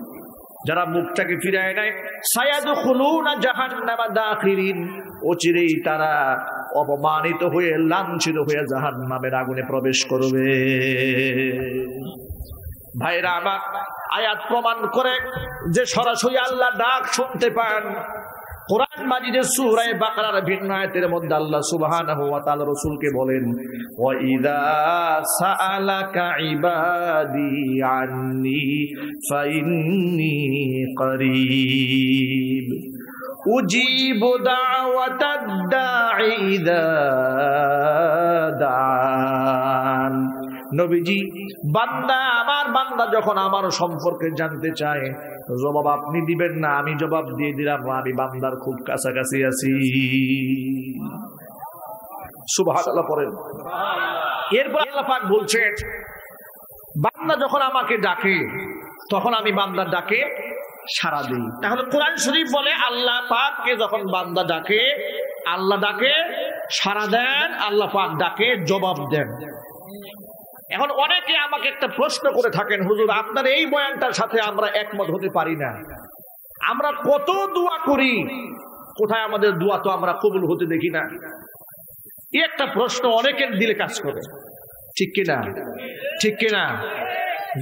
যারা মুখটাকে ফিরায় নেয়, সায়াদখুলুনা জাহান্নামা দাখিরিন, অচিরেই তারা অপমানিত হয়ে, লাঞ্ছিত হয়ে জাহান্নামের আগুনে প্রবেশ করবে। ভাইরা আমার, আয়াত প্রমাণ করে যে সরাসরি আল্লাহ ডাক শুনতে পান, কোরআন মাজিদের সূরা বাকারার ভিন্ন আয়াতের মধ্যে আল্লাহ সুবহানাহু ওয়া তাআলা রাসূলকে বলেন, ওয়া ইযা সাআলাকা ইবাদি আন্নী ফাইন্নী করিব উজিবু দাওয়াতাদ দাঈ ইযা দাআন। নবীজি, আমার বান্দা যখন আমার সম্পর্কে জানতে চায়, জবাব আপনি দিবেন না, আমি জবাব দিয়ে দিলাম, আমি বান্দার খুব কাছাকাছি আছি। সুবহানাল্লাহ পড়েন। এরপর আল্লাহ পাক বলছেন, বান্দা যখন আমাকে ডাকে তখন আমি বান্দার ডাকে সাড়া দিই। তাহলে কোরআন শরীফ বলে আল্লাহ পাককে যখন বান্দা ডাকে, আল্লাহ ডাকে সাড়া দেন, আল্লাহ পাক ডাকে জবাব দেন। এখন অনেকে আমাকে একটা প্রশ্ন করে থাকেন, হুজুর আপনার এই বয়ানটার সাথে আমরা একমত হতে পারি না। আমরা কত দোয়া করি, কোথায় আমাদের দোয়া তো আমরা কবুল হতে দেখি না। এই একটা প্রশ্ন অনেকের দিলে কাজ করে, ঠিক কিনা? ঠিক কিনা?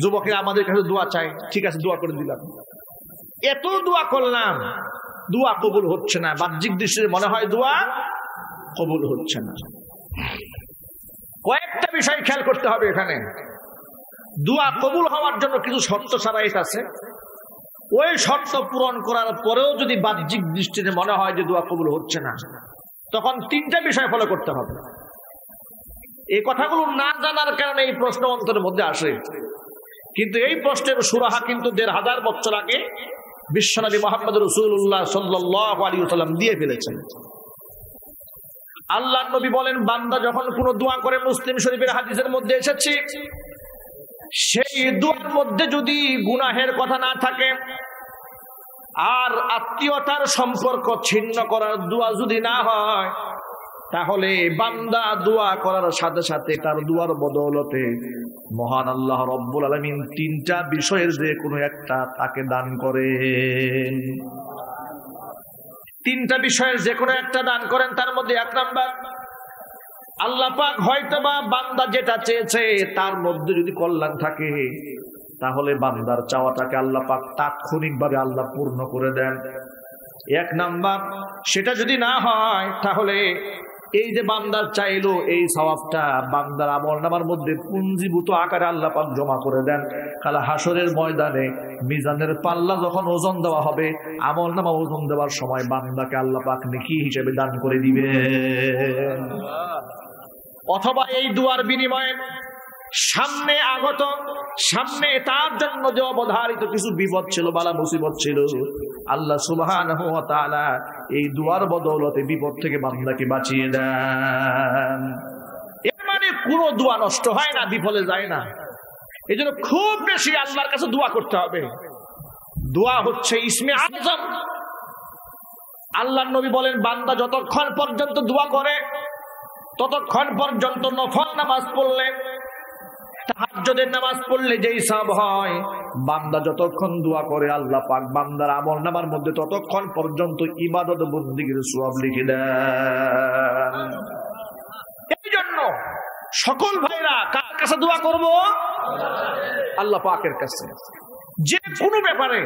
যুবকের আমাদের কাছে দোয়া চাই, ঠিক আছে দোয়া করে দিলাম, এত দোয়া করলাম, দোয়া কবুল হচ্ছে না, বাহ্যিক দৃষ্টিতে মনে হয় দোয়া কবুল হচ্ছে না। কয়েকটা বিষয় খেয়াল করতে হবে এখানে। দোয়া কবুল হওয়ার জন্য কিছু শর্ত সারাইত আছে, ওই শর্ত পূরণ করার পরেও যদি বাহ্যিক দৃষ্টিতে মনে হয় যে দোয়া কবুল হচ্ছে না, তখন তিনটা বিষয় ফলো করতে হবে। এই কথাগুলো না জানার কারণে এই প্রশ্ন অন্তরের মধ্যে আসে, কিন্তু এই প্রশ্নের সুরাহা কিন্তু ১৫০০ বছর আগে বিশ্বনবী মুহাম্মদ রাসূলুল্লাহ সাল্লাল্লাহু আলাইহি ওয়াসাল্লাম দিয়ে ফেলেছেন। আল্লাহর নবী বলেন, বান্দা যখন কোনো দোয়া করে, মুসলিম শরীফের হাদিসের মধ্যে এসেছে, সেই দোয়ার মধ্যে যদি গুনাহের কথা না থাকে আর আত্মীয়তার সম্পর্ক ছিন্ন করার দোয়া যদি না হয়, তাহলে বান্দা দোয়া করার সাথে সাথে তার দোয়ার বদৌলতে মহান আল্লাহ রব্বুল আলামিন তিনটা বিষয়ের যে কোনো একটা তাকে দান করেন। তিনটা বিষয়ের যে কোনো একটা দান করেন। তার মধ্যে ১ নাম্বার, আল্লাহ পাক হয়তোবা বান্দা যেটা চেয়েছে তার মধ্যে যদি কল্যাণ থাকে, তাহলে বান্দার চাওয়াটাকে আল্লাহ পাক তাৎক্ষণিকভাবে আল্লাহ পূর্ণ করে দেন। ১ নাম্বার, সেটা যদি না হয়, তাহলে এই যে বান্দার চাইলো এই সওয়াবটা বান্দার আমলনামার মধ্যে পুঞ্জীভূত আকারে আল্লাহ পাক জমা করে দেন। কাল হাসরের ময়দানে মিজানের পাল্লা যখন ওজন দেওয়া হবে, আমলনামা ওজন দেওয়ার সময় বান্দাকে আল্লাহ পাক নেকি হিসেবে দান করে দিবেন। অথবা এই দুয়ার বিনিময়ে সামনে আগত, সামনে তার জন্য যে অবধারিত কিছু বিপদ ছিল, বালা মুসিবত ছিল, আল্লাহ সুবহানাহু ওয়া তাআলা এই দুয়ার বদৌলতে বিপদ থেকে বান্দাকে বাঁচিয়ে দেন। এর মানে কোনো দোয়া নষ্ট হয় না, বিফলে যায় না। এই জন্য খুব বেশি আল্লাহর কাছে দোয়া করতে হবে। দোয়া হচ্ছে ইসমে আযম। আল্লাহর নবী বলেন, বান্দা যতক্ষণ পর্যন্ত দোয়া করে, ততক্ষণ পর্যন্ত নফল নামাজ পড়লে, তাহাজ্জুদের নামাজ পড়লে যেই সওয়াব হয়, বান্দা যতক্ষণ দোয়া করে আল্লাহ পাক বান্দার আমলনামার মধ্যে ততক্ষণ পর্যন্ত ইবাদত বন্দেগীর সওয়াব লিখে দেন। এই জন্য সকল ভাইরা কার কাছে দোয়া করব? আল্লাহ পাকের কাছে। যে কোনো ব্যাপারে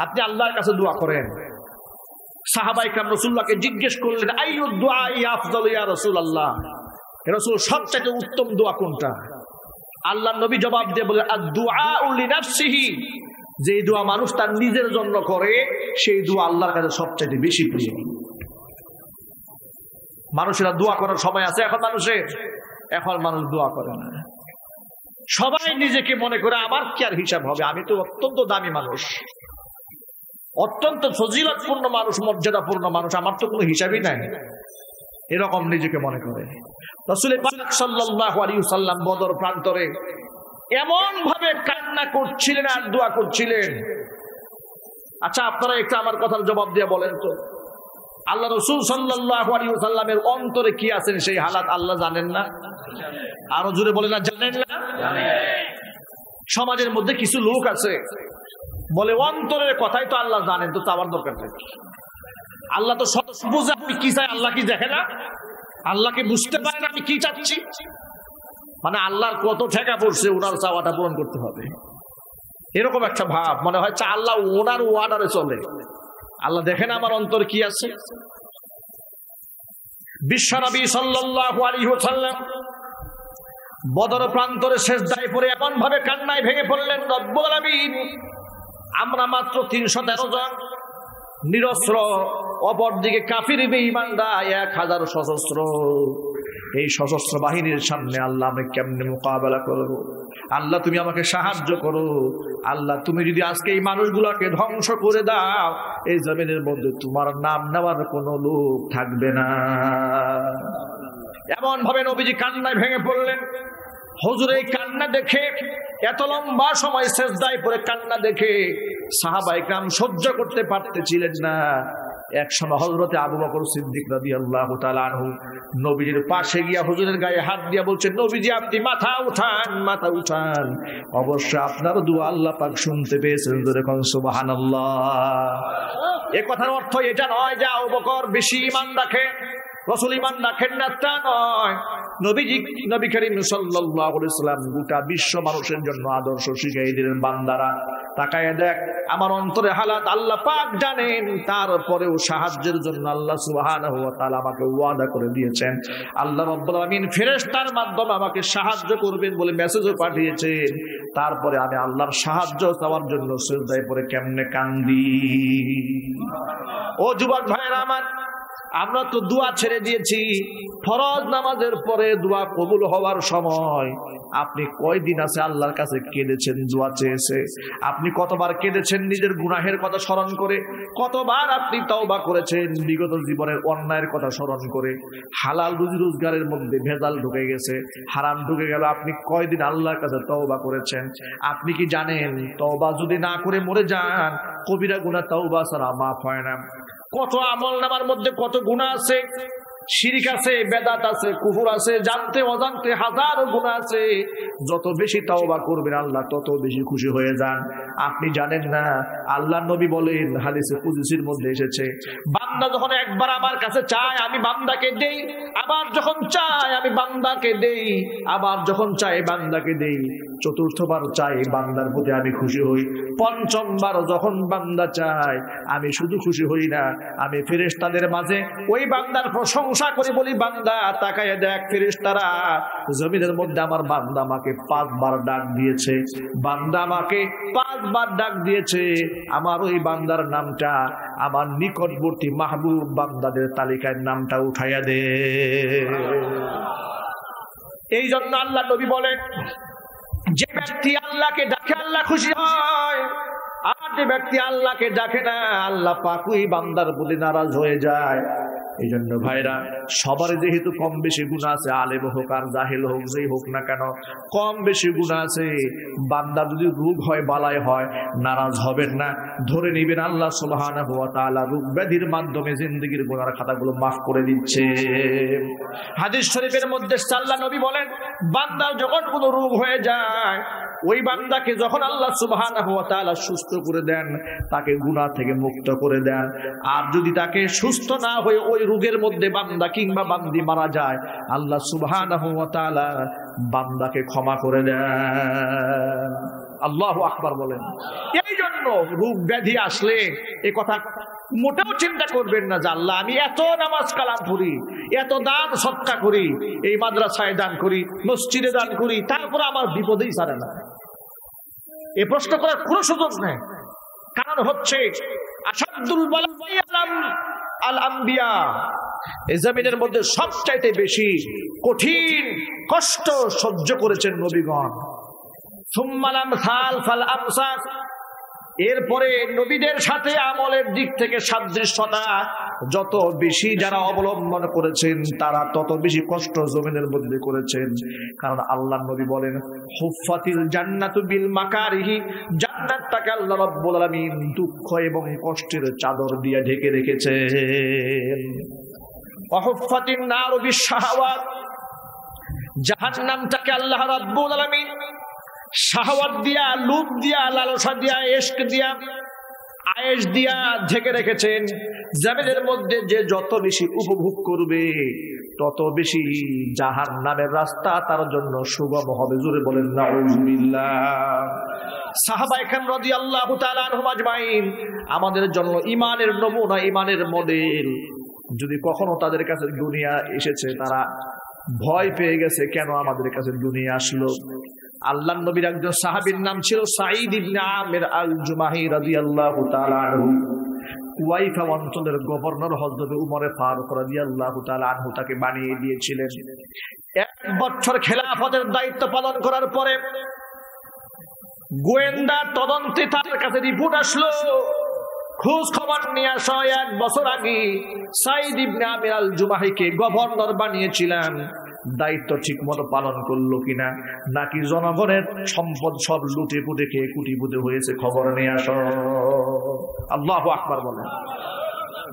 আপনি আল্লাহর কাছে দোয়া করেন। সাহাবায়ে কেরাম রাসূলুল্লাহকে জিজ্ঞেস করলেন, আইয়ুদ দুআই আফদালু ইয়া রাসূলুল্লাহ, হে রাসূল সবচেয়ে উত্তম দোয়া কোনটা? আল্লাহর নবী জবাব দিয়ে বলেন, আদ-দুআউ লিনাফসিহি, যে দোয়া মানুষ তার নিজের জন্য করে সেই দোয়া আল্লাহর কাছে সবচেয়ে বেশি প্রিয়। মানুষেরা দোয়া করার সময় আছে এখন মানুষের? এখন মানুষ দোয়া করে না। সবাই নিজেকে মনে করে আমার কি আর হিসাব হবে, আমি তো অত্যন্ত দামি মানুষ, অত্যন্ত ফজিলতপূর্ণ মানুষ, মর্যাদাপূর্ণ মানুষ, আমার তো কোনো হিসাবই নাই, এরকম নিজেকে মনে করে। রাসূল পাক সাল্লাল্লাহু আলাইহি ওয়াসাল্লাম বদর প্রান্তরে এমন ভাবে কান্না করছিলেন আর দোয়া করছিলেন। আচ্ছা, আপনারা একটু আমার কথার জবাব দিয়ে বলেন তো, আল্লাহ রাসূল সাল্লাল্লাহু আলাইহি ওয়াসাল্লামের অন্তরে কি আছেন সেই হালাত আল্লাহ জানেন না? আরো জোরে বলেন না, জানেন না? সমাজের মধ্যে কিছু লোক আছে বলে অন্তরের কথাই তো আল্লাহ জানেন, তো চাওয়ার দরকার নেই। আল্লাহ তো সব বুঝে, আপনি কি চাই আল্লাহ কি দেখে না? আল্লাহকে বুঝতে পারেন আমি কি চাচ্ছি? মানে আল্লাহর কত ঠেকা পড়ছে, ওনার চাওয়াটা পূরণ করতে হবে, এরকম একটা ভাব মনে হয়। আল্লাহ ওনার ওয়ার্ডারে চলে, আল্লাহ দেখেন আমার অন্তর কি আছে। বিশ্বনবী সাল্লাল্লাহু আলাইহি ওয়াসাল্লাম বদর প্রান্তরে সিজদায় পড়ে এমন ভাবে কান্নায় ভেঙে পড়লেন, রব্বুল আলামিন আমরা মাত্র 313 জন নিরস্ত্র, অপরদিকে কাফির বেঈমানরা 1000 সশস্ত্র। এই সশস্ত্র বাহিনীর সামনে আল্লাহ আমি কেমনে মোকাবেলা করব? আল্লাহ তুমি আমাকে সাহায্য করো। আল্লাহ তুমি যদি আজকে এই মানুষগুলোকে ধ্বংস করে দাও, এই জমিনের মধ্যে তোমার নাম নেওয়ার কোনো লোক থাকবে না। এমন ভাবে নবীজি কান্নায় ভেঙে পড়লেন। হুজুর এই কান্না দেখে, এত লম্বা সময় সিজদায় পড়ে কান্না দেখে সাহাবায়ে কেরাম সহ্য করতে পারতেছিলেন না। এক সময় হযরতে আবু বকর সিদ্দিক রাদিয়াল্লাহু তাআলা আনহু নবীজির পাশে গিয়া হুজুরের গায়ে হাত দিয়া বলছেন, নবীজি আপনি মাথা উঠান, মাথা উঠান, অবশ্য আপনার দোয়া আল্লাহ পাক শুনতে পেয়েছেন। জোরে কোন সুবহানাল্লাহ। এই কথার অর্থ এটা নয় যে আবু বকর বেশি ঈমান রাখে, রাসূল ঈমান রাখেন না, তা নয়। নবী করিম সাল্লাল্লাহু আলাইহি ওয়াসাল্লাম গোটা বিশ্ব মানুষের জন্য আদর্শ শিখিয়ে দিলেন। বান্দারা তাকায় দেখ আমার অন্তরে হালাত আল্লাহ পাক জানেন, তারপরেও সাহায্যের জন্য আল্লাহ সুবহানাহু ওয়া তাআলা আমাকে ওয়াদা করে দিয়েছেন। আল্লাহ রাব্বুল আলামিন ফেরেশতার মাধ্যমে আমাকে সাহায্য করবেন বলে মেসেজও পাঠিয়েছেন। তারপরে আমি আল্লাহর সাহায্য চাওয়ার জন্য সিজদায় পড়ে কেমনে কান্দি। ও যুবক ভাইরা আমার, আমরা তো দোয়া ছেড়ে দিয়েছি। ফরজ নামাজের পরে দোয়া কবুল হওয়ার সময় আপনি কয়দিন আছে আল্লাহর কাছে কেঁদেছেন, দোয়া চেয়েছে? আপনি কতবার কেঁদেছেন নিজের গুনাহের কথা স্মরণ করে? কতবার আপনি তওবা করেছেন বিগত জীবনের অন্যায়ের কথা স্মরণ করে? হালাল রুজি রোজগারের মধ্যে ভেজাল ঢুকে গেছে, হারাম ঢুকে গেল, আপনি কয়দিন আল্লাহর কাছে তওবা করেছেন? আপনি কি জানেন তওবা যদি না করে মরে যান, কবিরা গুনাহ তওবা ছাড়া মাফ হয় না। কত আমল নামার মধ্যে কত গুনাহ আছে, শিরক আছে, বেদাত আছে, কুফর আছে, জানতে অজান্তে হাজারো গুনাহ আছে। যত বেশি তওবা করবেন আল্লাহ তত বেশি খুশি হয়ে যান। আপনি জানেন না, আল্লাহ নবী বলেন, হাদিসে কুদসির মধ্যে এসেছে, বান্দা যখন একবার আমার কাছে চায় আমি বান্দাকে দেই, আবার যখন চায় আমি বান্দাকে দেই, আবার যখন চাই বান্দাকে দেই। চতুর্থবার চাই বান্দার প্রতি আমি খুশি হই। পঞ্চমবার যখন বান্দা চায় আমি শুধু খুশি হই না, আমি ফেরেশতাদের মাঝে ওই বান্দার প্রশংসা করি, বলি বান্দা তাকায় দেখ, ফেরেশতারা জমিনের মধ্যে আমার বান্দা আমাকে 5 বার ডাক দিয়েছে, বান্দা আমাকে 5 বার ডাক দিয়েছে। আমার ওই বান্দার নামটা আমার নিকটবর্তী মাহবুব বান্দাদের তালিকায় নামটা উঠাইয়া দে। এই জন্য আল্লাহ নবী বলেন, যে ব্যক্তি আল্লাহকে ডাকে আল্লাহ খুশি হয়, আর যে ব্যক্তি আল্লাহকে ডাকে না আল্লাহ পাক ওই বান্দার প্রতি নারাজ হয়ে যায়। এই জন্য ভাইরা, সবার যেহেতু কম বেশি গুনাহ আছে, আলেম হোক আর জাহেল হোক, যেই হোক না কেন, কম বেশি গুনাহ আছে। বান্দা যদি রোগ হয়, বালাই হয়, নারাজ হবেন না, ধরে নিবেন আল্লাহ সুবহানাহু ওয়া তাআলা রোগ ব্যাধির মাধ্যমে জিন্দেগীর গুনার খাতাগুলো মাফ করে দিচ্ছে। হাদিস শরীফের মধ্যে আল্লাহ নবী বলেন, বান্দার যখন কোনো রোগ হয়ে যায়, ওই বান্দাকে যখন আল্লাহ সুবহানাহু ওয়া তাআলা সুস্থ করে দেন, তাকে গুনাহ থেকে মুক্ত করে দেন। আর যদি তাকে সুস্থ না হয়ে ওই রোগের মধ্যে বান্দা কিংবা বান্দি মারা যায়, আল্লাহ সুবহানাহু ওয়া তাআলা বান্দাকে ক্ষমা করে দেন। আল্লাহু আকবার বলেন। এই জন্য রোগ ব্যাধি আসলে এই কথা মোটেও চিন্তা করবেন না যে আল্লাহ আমি এত নামাজ কালাম পড়ি, এত দান সদকা করি, এই মাদ্রাসায় দান করি, মসজিদে দান করি, তারপর আমার বিপদেই ছাড়ে না। এই প্রশ্ন করার কোনো সুযোগ নেই। কারণ হচ্ছে আসাদুল বালাই আল আম্বিয়া, এই জমিনের মধ্যে সবচাইতে বেশি কঠিন কষ্ট সহ্য করেছেন নবীগণ। সুম্মাল আমসাল ফাল আমসাল, এরপরে নবীদের সাথে আমলের দিক থেকে সাদৃশ্যতা যত বেশি যারা অবলম্বন করেছেন, তারা তত বেশি কষ্ট জমিনের মধ্যে করেছেন। কারণ আল্লাহ নবী বলেন, হুফাতিল জান্নাতু বিল মাকারিহি, জান্নাতটাকে আল্লাহ রাব্বুল আলামিন দুঃখ এবং কষ্টের চাদর দিয়ে ঢেকে রেখেছেন। ওয়াহুফাতিন নারু বিশ-শাহাওয়াত, জাহান্নামটাকে আল্লাহ রাব্বুল আলামিন শাহওয়াত দিয়া, লুভ দিয়া, লালসা দিয়া, ইশক দিয়া, আয়েশ দিয়া ঢেকে রেখেছেন। জমিনের মধ্যে যে যত বেশি উপভোগ করবে তত বেশি জাহান্নামের রাস্তা তার জন্য সুগম হবে। জোরে বলেন নাউজুবিল্লাহ। সাহাবায়ে কেরাম রাদিয়াল্লাহু তাআলা আনহুম আজমাইন আমাদের জন্য ঈমানের নমুনা, ঈমানের মডেল। যদি কখনো তাদের কাছে দুনিয়া এসেছে, তারা ভয় পেয়ে গেছে, কেন আমাদের কাছে দুনিয়া আসলো। আল্লাহর নবীর একজন সাহাবীর নাম ছিল সাঈদ ইবনে আমির আল জুমাহি রাদিয়াল্লাহু তাআলা আনহু। কুয়াইফা অঞ্চলের গভর্নর হযরত উমর ফারুক রাদিয়াল্লাহু তাআলা আনহু তাকে বানিয়ে দিয়েছিলেন। 1 বছর খেলাফতের দায়িত্ব পালন করার পরে গোয়েন্দা তদন্তে তার কাছে রিপোর্ট আসলো, খোঁজ খবর নিয়ে আসা 1 বছর আগে সাঈদ ইবনে আমির আল জুমাহিকে গভর্নর বানিয়েছিলাম, দায়িত্ব ঠিক মতো পালন করলো কিনা, নাকি জনগণের সম্পদ সব লুটে পুটে খেয়ে কুটিপুটে হয়েছে, খবর নিয়ে আসো। আল্লাহু আকবার বলেন।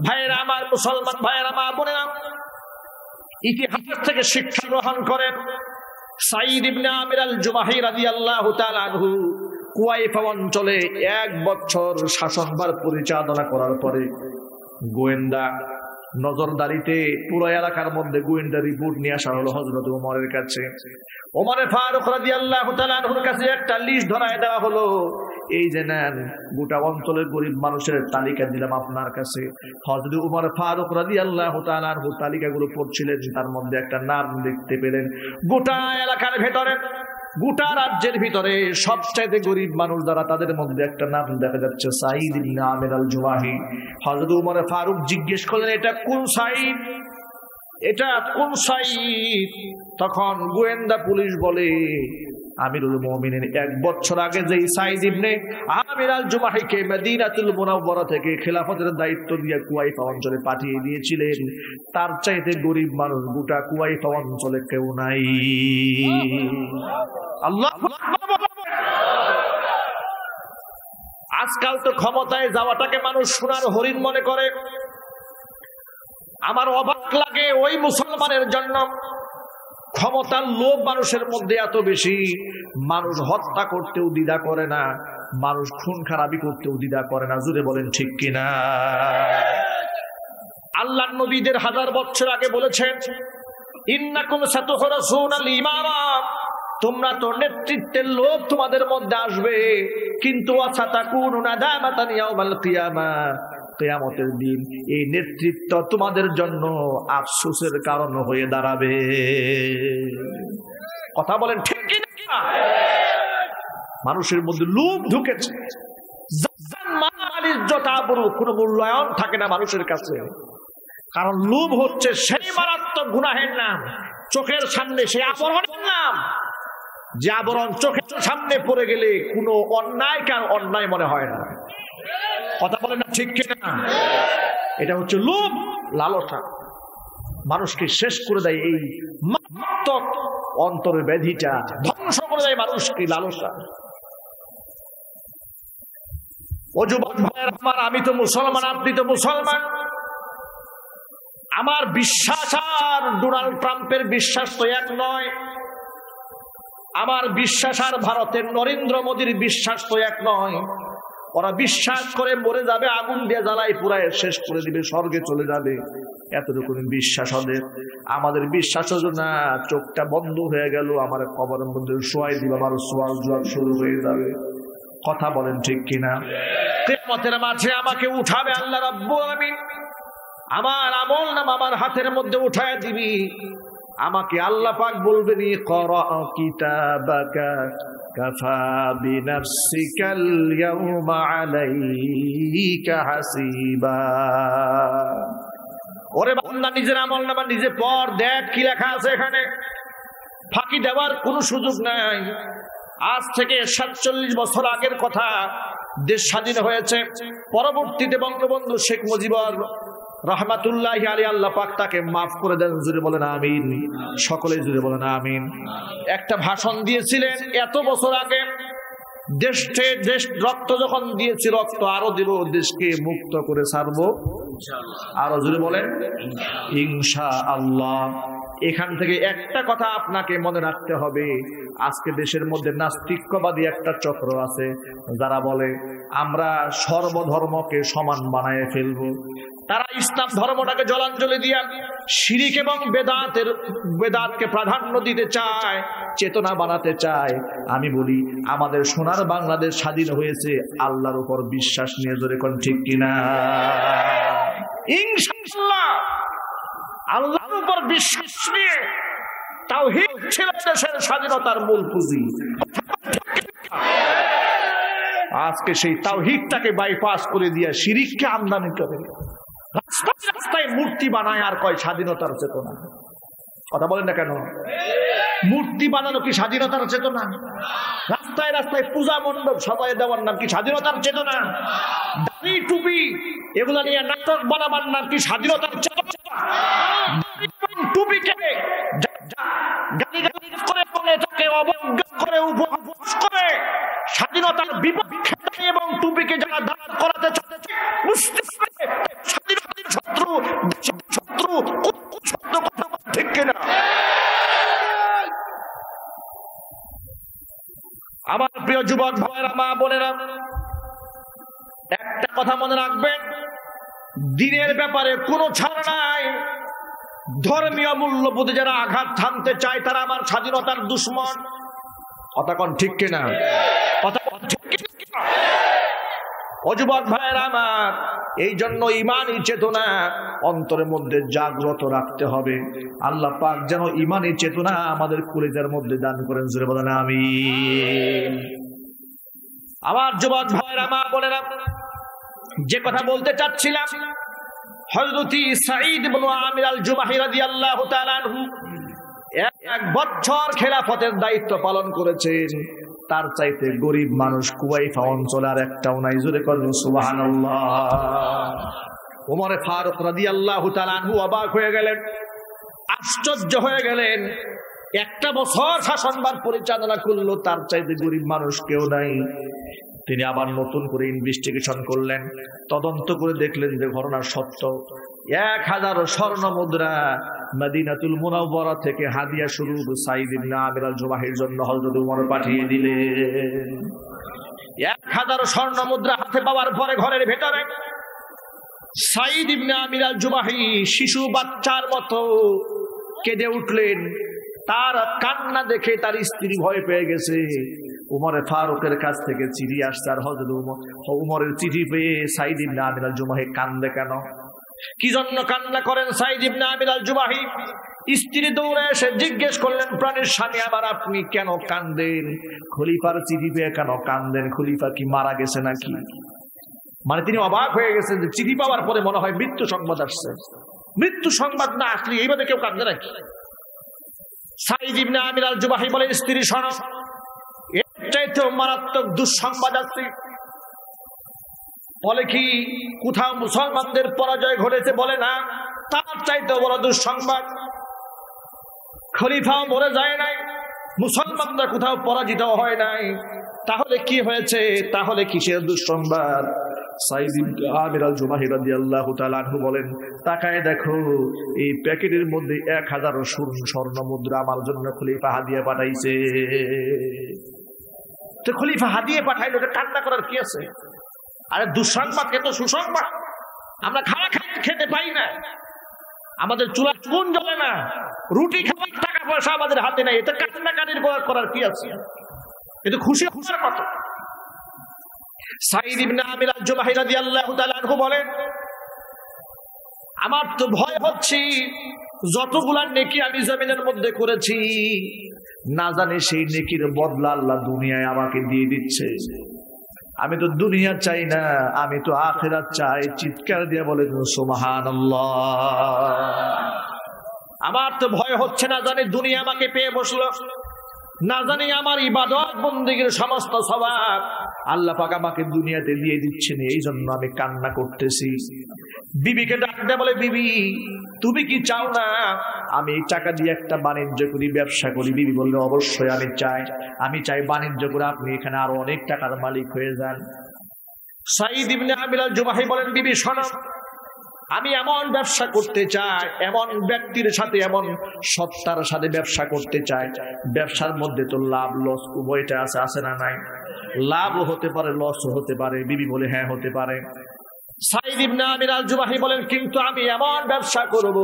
ভাইয়েরা আমার, মুসলমান ভাইয়েরা, মা বোনেরা, ইতিহাস থেকে শিক্ষা গ্রহণ করেন। সাঈদ ইবনে আমির আল জুমাহি রাদিয়াল্লাহু তাআলা আনহু কুয়াইফা অঞ্চলে 1 বছর শাসনভার পরিচালনা করার পরে গোয়েন্দা নজরদারিতে পুরো এলাকার মধ্যে গোয়েন্দা রিপোর্ট নিয়ে আসা হলো হযরত ওমরের কাছে। ওমর ফারুক রাদিয়াল্লাহু তাআলা আনহুর কাছে একটা লিস্ট ধরায় দেওয়া হলো, এই যে নেন, গোটা অঞ্চলের গরিব মানুষের তালিকা দিলাম আপনার কাছে। হযরত ওমর ফারুক রাদিয়াল্লাহু তাআলা আনহু তালিকাগুলো পড়ছিলেন, তার মধ্যে একটা নাম দেখতে পেলেন। গোটা এলাকার ভেতরে, গোটা রাজ্যের ভিতরে সবচাইতে গরিব মানুষ যারা, তাদের মধ্যে একটা নাম দেখা যাচ্ছে, সাঈদ ইবনে আমির আল জুমাহি। হযরত ওমর ফারুক জিজ্ঞেস করলেন, এটা কোন সাঈদ, এটা কোন সাঈদ? তখন গোয়েন্দা পুলিশ বলে, আমিরুল মুমিনিন 1 বছর আগে যেই সাঈদ ইবনে আমির আল জুমাহিকে মদিনাতুল মুনাওয়ারা থেকে খেলাফতের দায়িত্ব দিয়ে কুয়াইফা অঞ্চলে পাঠিয়ে দিয়েছিলেন, তার চাইতে গরিব মানুষ গোটা কুয়াইফা অঞ্চলে কেউ নাই। আল্লাহু আকবার। আজকাল তো ক্ষমতায় যাওয়াটাকে মানুষ সোনার হরিণ মনে করে। আমার অবাক লাগে ওই মুসলমানের জন্য, ক্ষমতার লোভ মানুষের মধ্যে এত বেশি, মানুষ হত্যা করতেও দ্বিধা করে না, মানুষ খুন খারাপি করতেও দ্বিধা করে না। জোরে বলেন ঠিক কিনা? আল্লাহর নবীদের 1000 বছর আগে বলেছেন, ইন্নাকুম সাতুহরাসুনাল ইমারা, তোমরা তো নেতৃত্বের লোভ তোমাদের মধ্যে আসবে, কিন্তু ওয়াসাতাকুনু নাদামাতান ইয়াউমাল কিয়ামা, কিয়ামতের দিন এই নেতৃত্ব তোমাদের জন্য আফসোসের কারণ হয়ে দাঁড়াবে। কথা বলেন ঠিক কি না? মানুষের মধ্যে লোভ ঢুকেছে, মাল ইজ্জত আবরু কোনো মূল্যায়ন থাকে না মানুষের কাছে। কারণ লোভ হচ্ছে সেই মারাত্মক গুনাহের নাম, চোখের সামনে সেই আবরণের নাম, যে আবরণ চোখের সামনে পড়ে গেলে কোনো অন্যায় কার অন্যায় মনে হয় না। কথা বলেন না ঠিক কিনা? এটা হচ্ছে লোভ, লালসা, মানুষকে শেষ করে দেয়। এই মারাত্মক অন্তরের ব্যাধিটা ধ্বংস করে দেয় মানুষকে, লালসা। ও যুবক ভাইয়েরা আমার, আমি তো মুসলমান, আপনি তো মুসলমান। আমার বিশ্বাস আর ডোনাল্ড ট্রাম্পের বিশ্বাস তো এক নয়, আমার বিশ্বাস আর ভারতের নরেন্দ্র মোদীর বিশ্বাস তো এক নয়। ওরা বিশ্বাস করে মরে যাবে, আগুন দিয়ে জ্বালাই পুরায় শেষ করে দিবে, স্বর্গে চলে যাবে, এতটুকু বিশ্বাস ওদের। আমাদের বিশ্বাস হলো না, চোখটা বন্ধ হয়ে গেল, আমার কবরের মধ্যে শোয়াই দিবে, আমার সোয়াল জোয়াল শুরু হয়ে যাবে। কথা বলেন ঠিক কিনা? কিয়ামতের মাঠে আমাকে উঠাবে আল্লাহ রাব্বুল আলামিন, আমার আমল নামা আমার হাতের মধ্যে উঠায় দিবি। আমাকে আল্লাহ পাক বলবেন, ইকরা কিতাবাকা কাফা বিনাফসিকাল ইয়াউমা আলাইকা হাসিবা। ওরে বান্দা, নিজের আমল নামা নিজে পড়, দেখ কি লেখা আছে এখানে। ফাঁকি দেওয়ার কোনো সুযোগ নাই। আজ থেকে 47 বছর আগের কথা, দেশ স্বাধীন হয়েছে। পরবর্তীতে বঙ্গবন্ধু শেখ মুজিবুর রহমাতুল্লাহি আলাইহি, আল্লাহ পাক তাকে মাফ করে দেন। জুড়ে বলেন আমিন, সকলে জুড়ে বলেন আমিন। একটা ভাষণ দিয়েছিলেন এত বছর আগে, দেশ রক্ত যখন দিয়েছি, রক্ত আরো দিব, দেশকে মুক্ত করে ছাড়বো। আরো জুড়ে বলেন ইনশাআল্লাহ। এখান থেকে একটা কথা আপনাকে মনে রাখতে হবে, আজকে দেশের মধ্যে নাস্তিক্যবাদী একটা চক্র আছে, যারা বলে আমরা সর্বধর্মকে সমান বানায় ফেলবো। তারা ইসলাম ধর্মটাকে জলাঞ্জলি দিয়া শিরিক এবং বেদাতকে প্রাধান্য দিতে চায়, চেতনা বানাতে চায়। আমি বলি আমাদের সোনার বাংলাদেশ স্বাধীন হয়েছে আল্লাহর উপর বিশ্বাস নিয়ে, জোরে কোন ঠিক কিনা? ইনশাআল্লাহ আল্লাহর উপর বিশ্বাস নিয়ে। তাওহীদ ছিল দেশের স্বাধীনতার মূল পুঁজি। আজকে সেই তাওহীদটাকে বাইপাস করে দিয়ে শিরিককে আমদানি করে রাস্তায় রাস্তায় মূর্তি বানায় আর কয় স্বাধীনতার চেতনা। কথা বলেন না কেন? মূর্তি বানানো কি স্বাধীনতার চেতনা? রাস্তায় রাস্তায় পূজা মণ্ডপ সবাই দেওয়ার নাম কি স্বাধীনতার চেতনা? দাড়ি টুপি এগুলা নিয়ে নাটক বানাবার নাম কি স্বাধীনতার চেতনা? টুপিকে গালি করে বলে তাকে অবজ্ঞা করে উপহাস করে স্বাধীনতার বিপক্ষে এবং টুপিকে যারা দাঁড় করাতে চাচ্ছে বুঝতে পারে স্বাধীনতার শত্রু শত্রু ঠিক কিনা? আমার প্রিয় যুবক ভাইয়েরা, মা বোনেরা, একটা কথা মনে রাখবেন, দিনের ব্যাপারে কোনো ছাড় নাই। ধর্মীয় মূল্যবোধে যারা আঘাত হানতে চায় তারা আমার স্বাধীনতার দুশ্মন। কথা কোন ঠিক কিনা? কথা ঠিক কিনা? ও যুবক ভাইয়েরা আমার, এই জন্য ঈমানী চেতনা অন্তরের মধ্যে জাগ্রত রাখতে হবে। আল্লাহ পাক যেন ঈমানী চেতনা আমাদের কলিজার মধ্যে দান করেন, জোরে বলেন আমিন। আমার যুবক ভাইয়েরা, মা বোনেরা, যে কথা বলতে চাচ্ছিলাম, হযরত সাঈদ ইবনে আমির আল জুমাহি রাদিয়াল্লাহু তাআলা আনহু 1 বছর খেলাফতের দায়িত্ব পালন করেছেন। তার চাইতে গরিব মানুষ কুয়াইফা অঞ্চলে আর একটাও নাই, জোরে করুন সুবহানাল্লাহ। ওমর ফারুক রাদিয়াল্লাহু তাআলা আনহু অবাক হয়ে গেলেন, আশ্চর্য হয়ে গেলেন। 1 বছর শাসনভার পরিচালনা করলো, তার চাইতে গরিব মানুষ কেউ নাই। তিনি আবার নতুন করে ইনভেস্টিগেশন করলেন, তদন্ত করে দেখলেন যে ঘটনা সত্য। 1000 স্বর্ণ মুদ্রা মদিনাতুল মুনাওয়ারা থেকে হাদিয়া স্বরূপ সাঈদ ইবনে আমির আল জুমাহির জন্য হযরত ওমর পাঠিয়ে দিলেন। 1000 স্বর্ণ মুদ্রা হাতে পাওয়ার পরে ঘরের ভেতরে সাঈদ ইবনে আমির আল জুমাহি শিশু বাচ্চার মতো কেঁদে উঠলেন। তার কান্না দেখে তার স্ত্রী ভয় পেয়ে গেছে। উমরে ফারুকের কাছ থেকে চিঠি আসছে, আর হযরত উমরের চিঠি পেয়ে সাঈদ ইবনে আমির আল জুমাহি কান্দে কেন? কি জন্য কান্না করেন সাঈদ ইবনে আমির আল জুমাহি? স্ত্রী দৌড়ে এসে জিজ্ঞেস করলেন, প্রাণের স্বামী আবার আপনি কেন কান্দেন? খলিফার চিঠি পেয়ে কেন কান্দেন? খলিফা কি মারা গেছে নাকি? মানে তিনি অবাক হয়ে গেছেন যে চিঠি পাওয়ার পরে মনে হয় মৃত্যু সংবাদ আসছে। মৃত্যু সংবাদ না আসলে এইভাবে কেউ কান্দে নাকি? সাঈদ ইবনে আমির আল জুমাহি বলে, স্ত্রী শোনো, এর চাইতেও মারাত্মক দুঃসংবাদ আছে। বলে কি? কোথাও মুসলমানদের পরাজয় ঘটেছে বলে না, তার চাইতেও বড় দুঃসংবাদ। খলিফাও মরে যায় নাই, মুসলমানরা কোথাও পরাজিত হয় নাই, তাহলে কি হয়েছে? তাহলে কিসের দুঃসংবাদ? সাঈদ ইবনে আমির আল জুমাহি রাদিয়াল্লাহু তাআলা আনহু বলেন, তাকায় দেখো, এই প্যাকেটের মধ্যে 1000 স্বর্ণ মুদ্রা আমার জন্য খলিফা হাদিয়া পাঠাইছে। তো খলিফা হাদিয়া পাঠাইলো, এটা কান্না করার কি আছে? আরে দুঃসংবাদকে তো সুসংবাদ। আমরা খাওয়া খেতে পাই না, আমাদের চুলা চুন জ্বলে না, রুটি খাওয়ার টাকা পয়সা আমাদের হাতে নাই, এটা কান্নাকাটির করার কি আছে? এটা খুশি খুশির মতো। সাঈদ ইবনে আমির আল জুমাহি রাদিয়াল্লাহু তাআলা আনহু বলেন, আমার তো ভয় হচ্ছে যতগুলা নেকি আমি জমিনের মধ্যে করেছি, না জানি সেই নেকির বদলা আল্লাহ দুনিয়ায় আমাকে দিয়ে দিচ্ছে। আমি তো দুনিয়া চাই না, আমি তো আখিরাত চাই। চিৎকার দিয়ে বলেন সুবহানাল্লাহ। আমার তো ভয় হচ্ছে, না জানি দুনিয়া আমাকে পেয়ে বসলো, না জানি আমার ইবাদত বন্দেগীর সমস্ত সওয়াব আল্লাহ পাক আমাকে দুনিয়াতে দিয়ে দিচ্ছেন, এই জন্য আমি কান্না করতেছি। বিবিকে ডাক দেয়, বলে, বিবি তুমি কি চাও না আমি এই টাকা দিয়ে একটা বাণিজ্য করি, ব্যবসা করি? বিবি বললে, অবশ্যই আমি চাই বাণিজ্য করে আপনি এখানে আরো অনেক টাকার মালিক হয়ে যান। সাঈদ ইবনে আমির আল জুমাহি বলেন, বিবি শোনো, আমি এমন ব্যবসা করতে চাই, এমন ব্যক্তির সাথে, এমন সত্তার সাথে ব্যবসা করতে চাই, ব্যবসার মধ্যে তো লাভ লস উভয়টা আছে না নাই? লাভও হতে পারে, লসও হতে পারে। বিবি বলে, হ্যাঁ হতে পারে। সাইদ ইবনে আমির আল জুবাহি বলেন, কিন্তু আমি এমন ব্যবসা করব,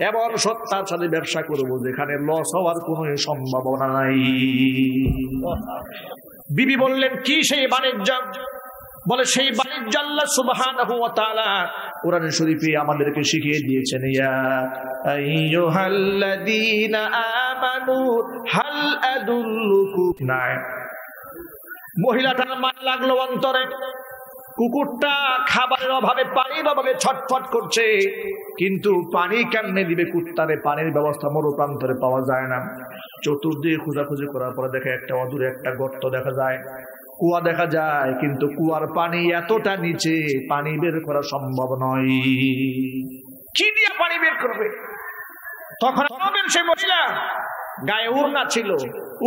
এমন সত্তার সাথে ব্যবসা করব যেখানে লস হওয়ার কোনো সম্ভাবনা নাই। বিবি বললেন, কি সেই বাণিজ্য? বলে, সেই বাণিজ্য আল্লাহ সুবহানাহু ওয়া তাআলা কোরআন শরীফে আমাদেরকে শিখিয়ে দিয়েছেন, ইয়া আইয়ুহাল্লাযীনা আমানু হাল আদুল্লুকুম। না, মহিলাটার মায়া লাগলো অন্তরে। কুকুরটা খাবারের অভাবে, পানির অভাবে ছটফট করছে, কিন্তু পানি কেমনে দিবে কুত্তারে? পানির ব্যবস্থা মরু প্রান্তরে পাওয়া যায় না। চতুর্দিকে খোঁজাখুঁজি করার পরে দেখে একটা অদূরে একটা গর্ত দেখা যায়, কুয়া দেখা যায়, কিন্তু কুয়ার পানি এতটা নিচে, পানি বের করা সম্ভব নয়। কি দিয়ে পানি বের করবে? তখন সে মহিলা গায়ে উড়না ছিল,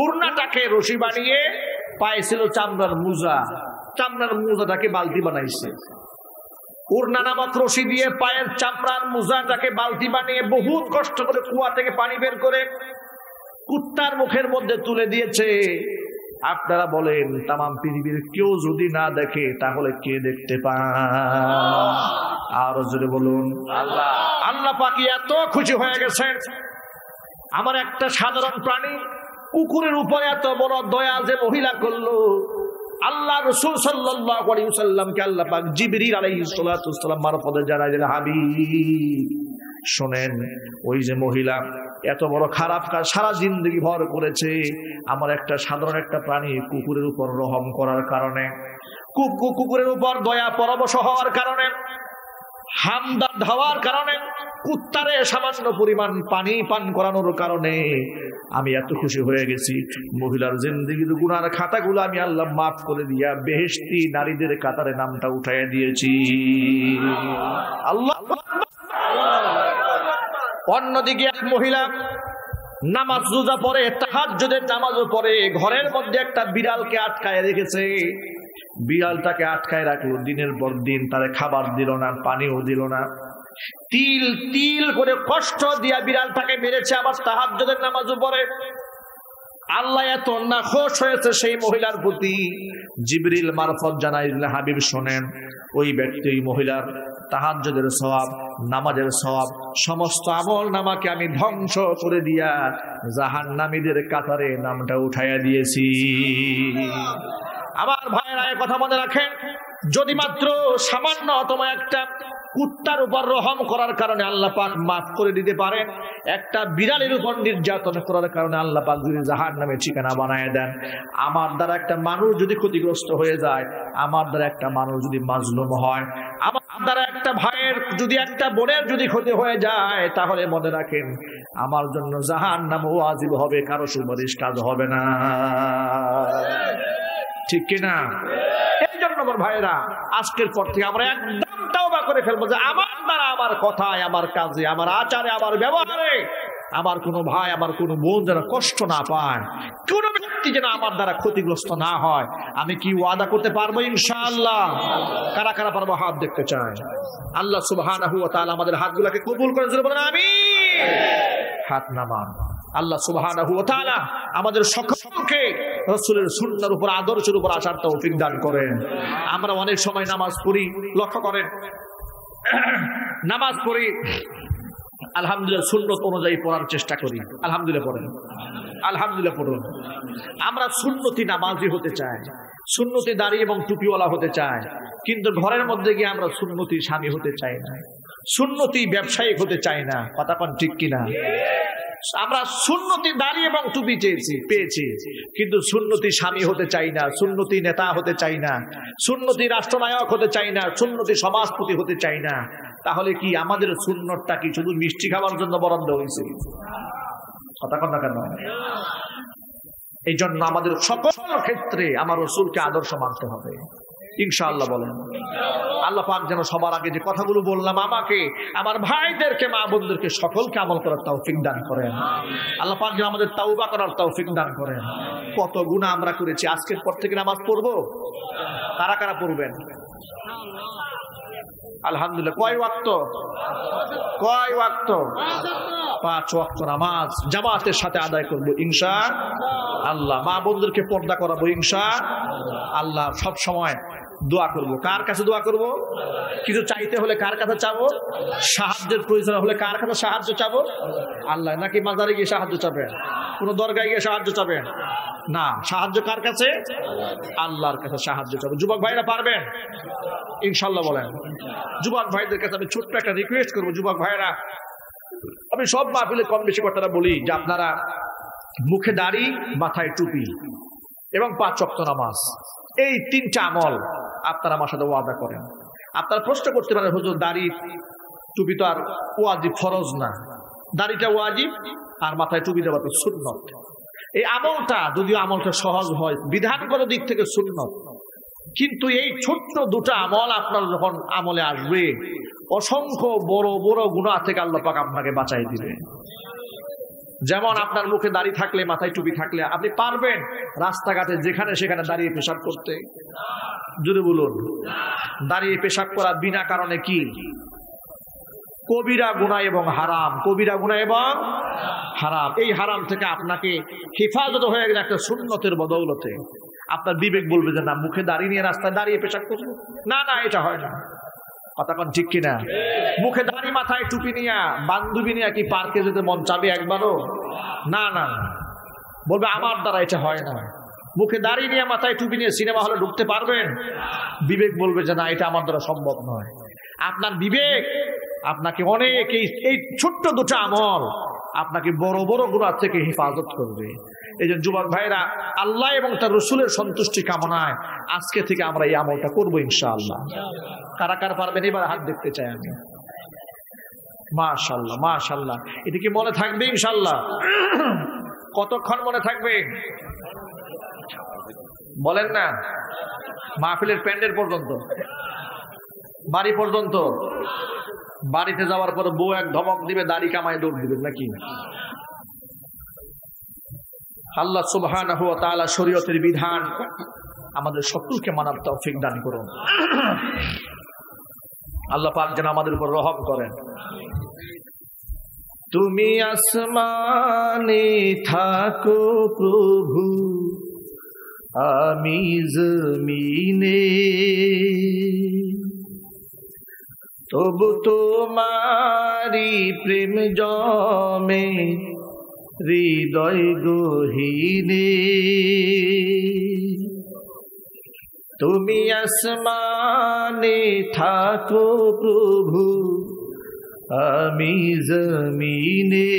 উড়নাটাকে রশি বানিয়ে, পায়ে ছিল চামড়ার মোজা, চামড়ার মোজাটাকে বালতি বানাইছে। উড়না নামক রশি দিয়ে পায়ের চামড়ার মোজাটাকে বালতি বানিয়ে বহুত কষ্ট করে কুয়া থেকে পানি বের করে কুত্তার মুখের মধ্যে তুলে দিয়েছে। আপনারা বলেন, তামাম পৃথিবীর কেউ যদি না দেখে তাহলে কে দেখতে পায়? আরো জোরে বলুন আল্লাহ। আল্লাহ পাক এত খুশি হয়ে গেছেন। আমার একটা সাধারণ প্রাণী কুকুরের উপরে এত বড় দয়া যে মহিলা করলো। আল্লাহ রাসূল সাল্লাল্লাহু আলাইহি ওয়াসাল্লামকে আল্লাহ পাক জিবরিল আলাইহিস সালাতু ওয়াস সালাম মারফতে জানাইলেন, হাবিব শোনেন, ওই যে মহিলা এত বড় খারাপ কাজ সারা জিন্দগি ভর করেছে, আমার একটা সাধারণ একটা প্রাণী কুকুরের উপর রহম করার কারণে, কুকুরের উপর দয়া পরবশ হওয়ার কারণে, হামদার ধাওয়ার কারণে, কুত্তারে সামান্য পরিমাণ পানি পান করানোর কারণে আমি এত খুশি হয়ে গেছি। মহিলার জিন্দেগির গুনার খাতাগুলো আমি আল্লাহ মাফ করে দিয়া বেহেশতি নারীদের কাতারে নামটা উঠাইয়া দিয়েছি। আল্লাহ। অন্যদিকে এক মহিলা নামাজ রোজা পড়ে, তাহাজ্জুদের নামাজও পড়ে, ঘরের মধ্যে একটা বিড়ালকে আটকায় রেখেছে। বিড়ালটাকে আটকায় রাখলো, দিনের পর দিন তারে খাবার দিল না, পানিও দিল না, তিল তিল করে কষ্ট দিয়া বিড়ালটাকে মেরেছে, আবার তাহাজ্জুদের নামাজও পড়ে। আল্লাহ এত নাখোশ হয়েছে সেই মহিলার প্রতি। জিবরিল মারফত জানাইলেন, হাবিব শোনেন, ওই ব্যক্তি, ওই মহিলার তাহাজ্জুদের সওয়াব, নামাজের সওয়াব, সমস্ত আমল নামাকে আমি ধ্বংস করে দিয়া জাহান্নামীদের কাতারে নামটা উঠাইয়া দিয়েছি। আমার ভাইয়েরা কথা মনে রাখেন, যদি মাত্র সামান্যতম একটা কুত্তার উপর রহম করার কারণে আল্লাহ পাক মাফ করে দিতে পারেন, একটা বিড়ালের উপর নির্যাতন করার কারণে আল্লাহ পাক যদি জাহান্নামের ঠিকানা বানায় দেন, আমার দ্বারা একটা মানুষ যদি ক্ষতিগ্রস্ত হয়ে যায়, আমার দ্বারা একটা মানুষ যদি মাজলুম হয়, আমার দ্বারা একটা ভাইয়ের যদি, একটা বোনের যদি ক্ষতি হয়ে যায়, তাহলে মনে রাখেন আমার জন্য জাহান্নাম ওয়াজিব হবে, কারো সুপারিশ কাজ হবে না। ঠিক কিনা? এই জন্য আমার ভাইয়েরা, আজকের পর থেকে আমরা একদম তাওবা করে ফেলবো যে আমার দ্বারা, আমার কথায়, আমার কাজে, আমার আচারে, আমার ব্যবহারে আমার কোনো ভাই, আমার কোনো বোন যেন কষ্ট না পায়, কোন ব্যক্তি যেন আমার দ্বারা ক্ষতিগ্রস্ত না হয়। আমি কি ওয়াদা করতে পারবো? ইনশাআল্লাহ। কারা কারা পারবো? হাত দেখতে চাই। আল্লাহ সুবহানাহু ওয়া তাআলা আমাদের হাতগুলোকে কবুল করে বলেন আমিন। হাত নামান। আল্লাহ সুবহানাহু ওয়া তাআলা আমাদের সকলকে রাসূলের সুন্নাহর উপর, আদর্শের উপর আসার তৌফিক দান করেন। আমরা অনেক সময় নামাজ পড়ি, লক্ষ্য করেন, নামাজ পড়ি, আলহামদুলিল্লাহ সুন্নত অনুযায়ী পড়ার চেষ্টা করি, আলহামদুলিল্লাহ পড়েন, আলহামদুলিল্লাহ পড়ুন। আমরা সুন্নতি নামাজি হতে চাই, সুন্নতি দাড়ি এবং টুপিওয়ালা হতে চাই, কিন্তু ঘরের মধ্যে গিয়ে আমরা সুন্নতি স্বামী হতে চাই না, সুন্নতি ব্যবসায়িক হতে চাই না। কথা কোন ঠিক কিনা? আমরা সুন্নতি দাড়ি এবং টুপি পেয়েছি, কিন্তু সুন্নতি স্বামী হতে চাই না, সুন্নতি নেতা হতে চাই না, সুন্নতি রাষ্ট্রনায়ক হতে চাই না, সুন্নতি সমাজপতি হতে চাই না। তাহলে কি আমাদের সুন্নতটা কি শুধু মিষ্টি খাওয়ার জন্য বরাদ্দ হয়েছে? কথা কথা কেন? এই জন্য আমাদের সকল ক্ষেত্রে আমার রাসূলকে আদর্শ মানতে হবে, ইনশাআল্লাহ। বলেন আল্লাহ পাক যেন সবার আগে যে কথাগুলো বললাম, আমাকে, আমার ভাইদেরকে, মা বোনদেরকে সকলকে আমল করার তৌফিক দান করেন। আল্লাহ পাক যেন আমাদের তাওবা করার তৌফিক দান করেন। কত গুনাহ আমরা করেছি। আজকের পর থেকে নামাজ পড়বো, কারা কারা পড়বেন? আলহামদুলিল্লাহ। কয় ওয়াক্ত? কয় ওয়াক্ত? 5 ওয়াক্ত নামাজ জামাতের সাথে আদায় করবো ইনশাআল্লাহ। মা বোনদেরকে পর্দা করাবো ইনশাআল্লাহ। সব সময় দোয়া করব। কার কাছে দোয়া করব? কিছু চাইতে হলে কার কাছে চাবো? সাহায্যের প্রয়োজন হলে কার কাছে সাহায্য চাবো? আল্লাহ। নাকি মাজারে গিয়ে সাহায্য চাবেন? কোনো দরগায় গিয়ে সাহায্য চাবেন না, সাহায্য কার কাছে? আল্লাহর কাছে সাহায্য চাবো। যুবক ভাইরা পারবেন ইনশাল্লাহ? বলেন। যুবক ভাইদের কাছে আমি ছোট্ট একটা রিকোয়েস্ট করবো। যুবক ভাইরা, আমি সব মাহফিলে কম বেশি কথাটা বলি যে আপনারা মুখে দাড়ি, মাথায় টুপি এবং 5 ওয়াক্ত নামাজ, এই 3টা আমল আপনারা আমার সাথে ওয়াদা করেন। আপনারা প্রশ্ন করতে পারেন, হুজুর দাড়ি টুপি তো আর ওয়াজিব, ফরজ না। দাড়িটা ওয়াজিব আর মাথায় টুপি দেওয়া তো সুন্নত। এই আমলটা যদিও আমলটা সহজ হয়, বিধানগত দিক থেকে সুন্নত, কিন্তু এই ছোট্ট 2টা আমল আপনার যখন আমলে আসবে, অসংখ্য বড় বড় গুনাহ থেকে আল্লাহ পাক আপনাকে বাঁচাই দিবে। যেমন আপনার মুখে দাড়ি থাকলে, মাথায় টুপি থাকলে আপনি পারবেন রাস্তাঘাটে যেখানে সেখানে দাঁড়িয়ে পেশাব করতে? জোরে বলুন। দাঁড়িয়ে পেশাব করা বিনা কারণে কি? কবিরা গুনাহ এবং হারাম। কবিরা গুনাহ এবং হারাম। এই হারাম থেকে আপনাকে হেফাজত হয়ে গেলে একটা সুন্নতের বদৌলতে। আপনার বিবেক বলবে যে না, মুখে দাঁড়িয়ে নিয়ে রাস্তায় দাঁড়িয়ে পেশাব করবো না, না এটা হয় না। কথা কোন ঠিক কিনা? মুখে দাড়ি, মাথায় টুপি নিয়ে বান্ধবী নিয়ে কি পার্কে যেতে মন চাবে একবারও? না না, বলবে আমার দ্বারা এটা হয় না। মুখে দাড়ি নিয়ে, মাথায় টুপি নিয়ে সিনেমা হলে ঢুকতে পারবেন? বিবেক বলবে যে না, এটা আমার দ্বারা সম্ভব নয়। আপনার বিবেক আপনাকে অনেক এই ছোট্ট 2টা আমল আপনাকে বড় বড় গুনাহ থেকে হেফাজত করবে। এই যে যুবক ভাইরা, আল্লাহ এবং তার রাসূলের সন্তুষ্টি কামনায় আজকে থেকে আমরা এই আমলটা করবো ইনশাআল্লাহ। কারা কারা পারবেন এবার হাত দেখতে চাই আমি। মাশাআল্লাহ মাশাআল্লাহ। এটা কি মনে থাকবে ইনশাআল্লাহ? কতক্ষণ মনে থাকবে বলেন না? মাহফিলের প্যান্ডেল পর্যন্ত, বাড়ি পর্যন্ত? বাড়িতে যাওয়ার পর বউ এক ধমক দিবে, দাড়ি কামায় দৌড় দিবেন নাকি? আল্লাহ সুবহানাহু ওয়া তাআলা শরীয়তের বিধান আমাদের সকলকে মানার তৌফিক দান করুন। আল্লাহ পাক যেন আমাদের উপর রহম করেন। তুমি আসমানে থাকো প্রভু, আমি জমিনে, তবু তোমারি প্রেম জমে হৃদয় গহীনে। তুমি আসমানে থাকো প্রভু, আমি জমিনে,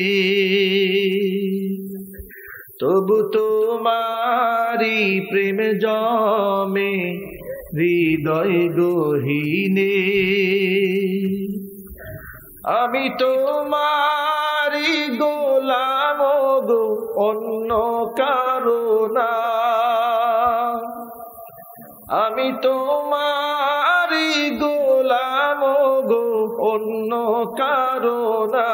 তবু তোমারি প্রেম জমে হৃদয় গহীনে। আমি তোমারি গোলাম গো, অন্য কারো না। আমি তোমারি গোলাম গো, অন্য কারো না।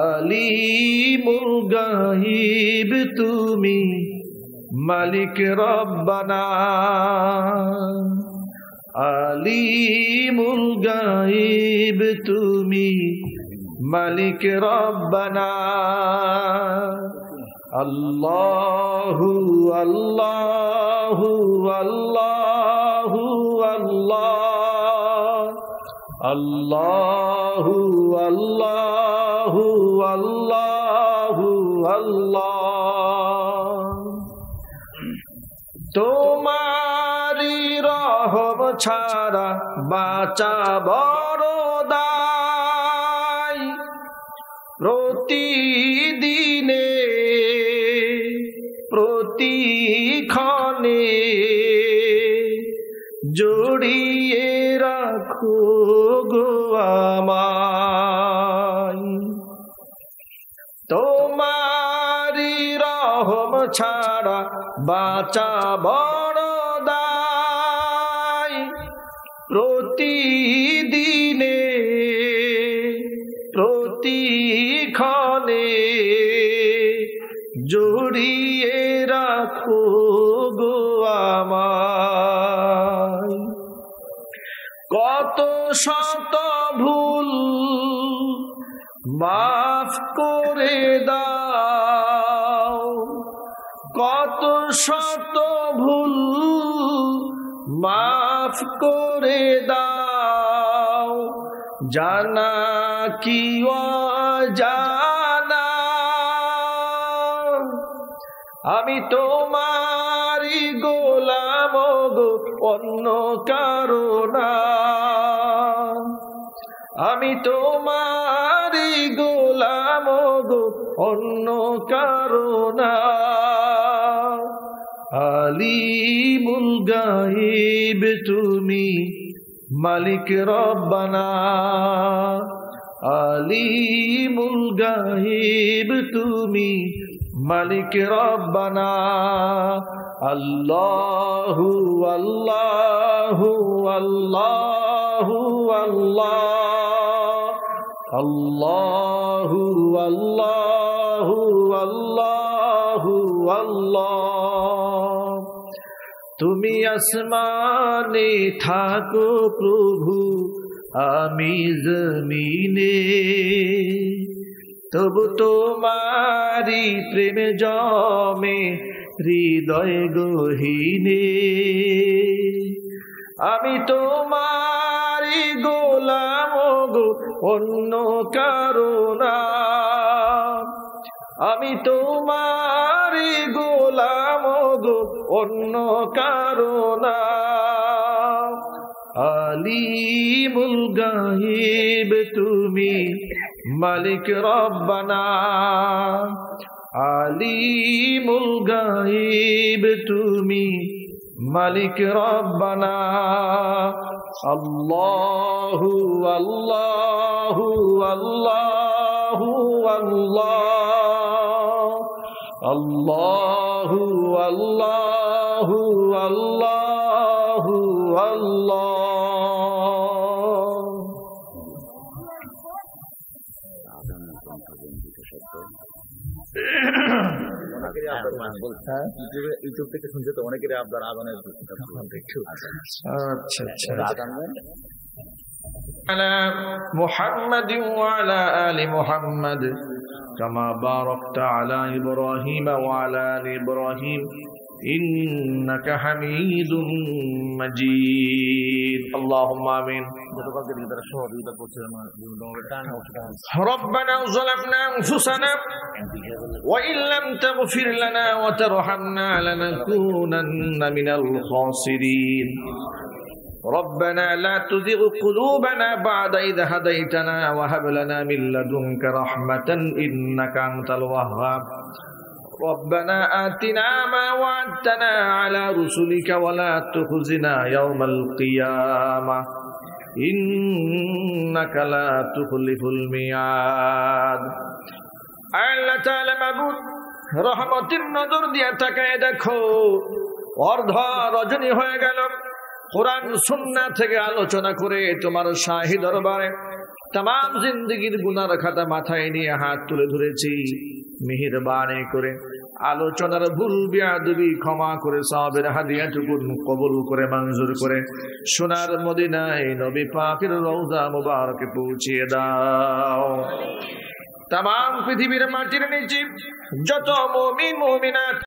আলিমুল গায়ব তুমি, মালিক রব্বানা। আলিমুল গায়ব তুমি, মালিক রব্বানা। আল্লাহু আল্লাহু আল্লাহু আল্লাহ, আল্লাহু আল্লাহু আল্লাহু আল্লাহ। তোমারি রহম ছাড়া বাঁচা বড় দায়। প্রতিদিনে প্রতিক্ষণে জড়িয়ে রাখো গো আমায়। তোমারি রহম ছাড়া বাঁচা বড় দায়। প্রতিদিনে প্রতিক্ষণে জড়িয়ে রাখো গো আমায়। কত শত ভুল মাফ করে দাও, কত শত ভুল মাফ করে দাও, জানা কি অজানা। আমি তোমারই গোলাম গো, অন্য কারো না। আমি তোমারই গোলাম গো, অন্য কারো না। আলিমুল গায়ব তুমি, মালিক রব্বানা। আলিমুল গায়ব তুমি, মালিক রব্বানা। আল্লাহু আল্লাহু আল্লাহু আল্লাহ, আল্লাহু আল্লাহু আল্লাহু আল্লাহ। তুমি আসমানে থাকো প্রভু, আমি জমিনে, তবু তোমারি প্রেম জমে হৃদয় গহীনে। আমি তোমারি গোলাম গো, অন্য কারো না। আমি তোমারি গোলাম গো, অন্য কারো না। আলিমুল গায়ব তুমি, মালিক রব্বানা। আলিমুল গায়ব তুমি, মালিক রব্বানা। আল্লাহু আল্লাহু আল্লাহু আল্লাহ, আল্লাহু আল্লাহু আল্লাহু আল্লাহ। ইউটিউব থেকে শুনছে তো অনেকেরই আপনার আদানের আচ্ছা আচ্ছা। على محمد وعلى آل محمد كما باركت على إبراهيم وعلى آل إبراهيم إنك حميد مجيد اللهم آمين ربنا ظلمنا أنفسنا وإن لم تغفر لنا وترحمنا لنكونن من الخاسرين ربنا لا تزغ قلوبنا بعد إذ هديتنا وهب لنا من لدنك رحمة إنك أنت الوهاب ربنا آتنا ما وعدتنا على رسلك ولا تخزنا يوم القيامة إنك لا تخلف الميعاد আল্লাহ তাআলা মাবুদ রহমতের নজর দিয়ে তাকায় দেখো অর্ধ রজনী হয়ে গেল কোরআন সুন্নাহ থেকে আলোচনা করে তোমার শাহী দরবারে तमाम जिंदगीर गुनार खाता माथाय निये हाथ तुले धरेছি मेहरबानी करे आलोचनार भूल बियादबी क्षमा करे सवाबेर हादियाटुकु कबुल करे मंजूर करे सोनार मदिनाय नबी पाकेर रौजा मुबारके पौঁছিয়ে दाओ तमाम पृथिवीर माटिर नीचे যত মুমিন মুমিনাত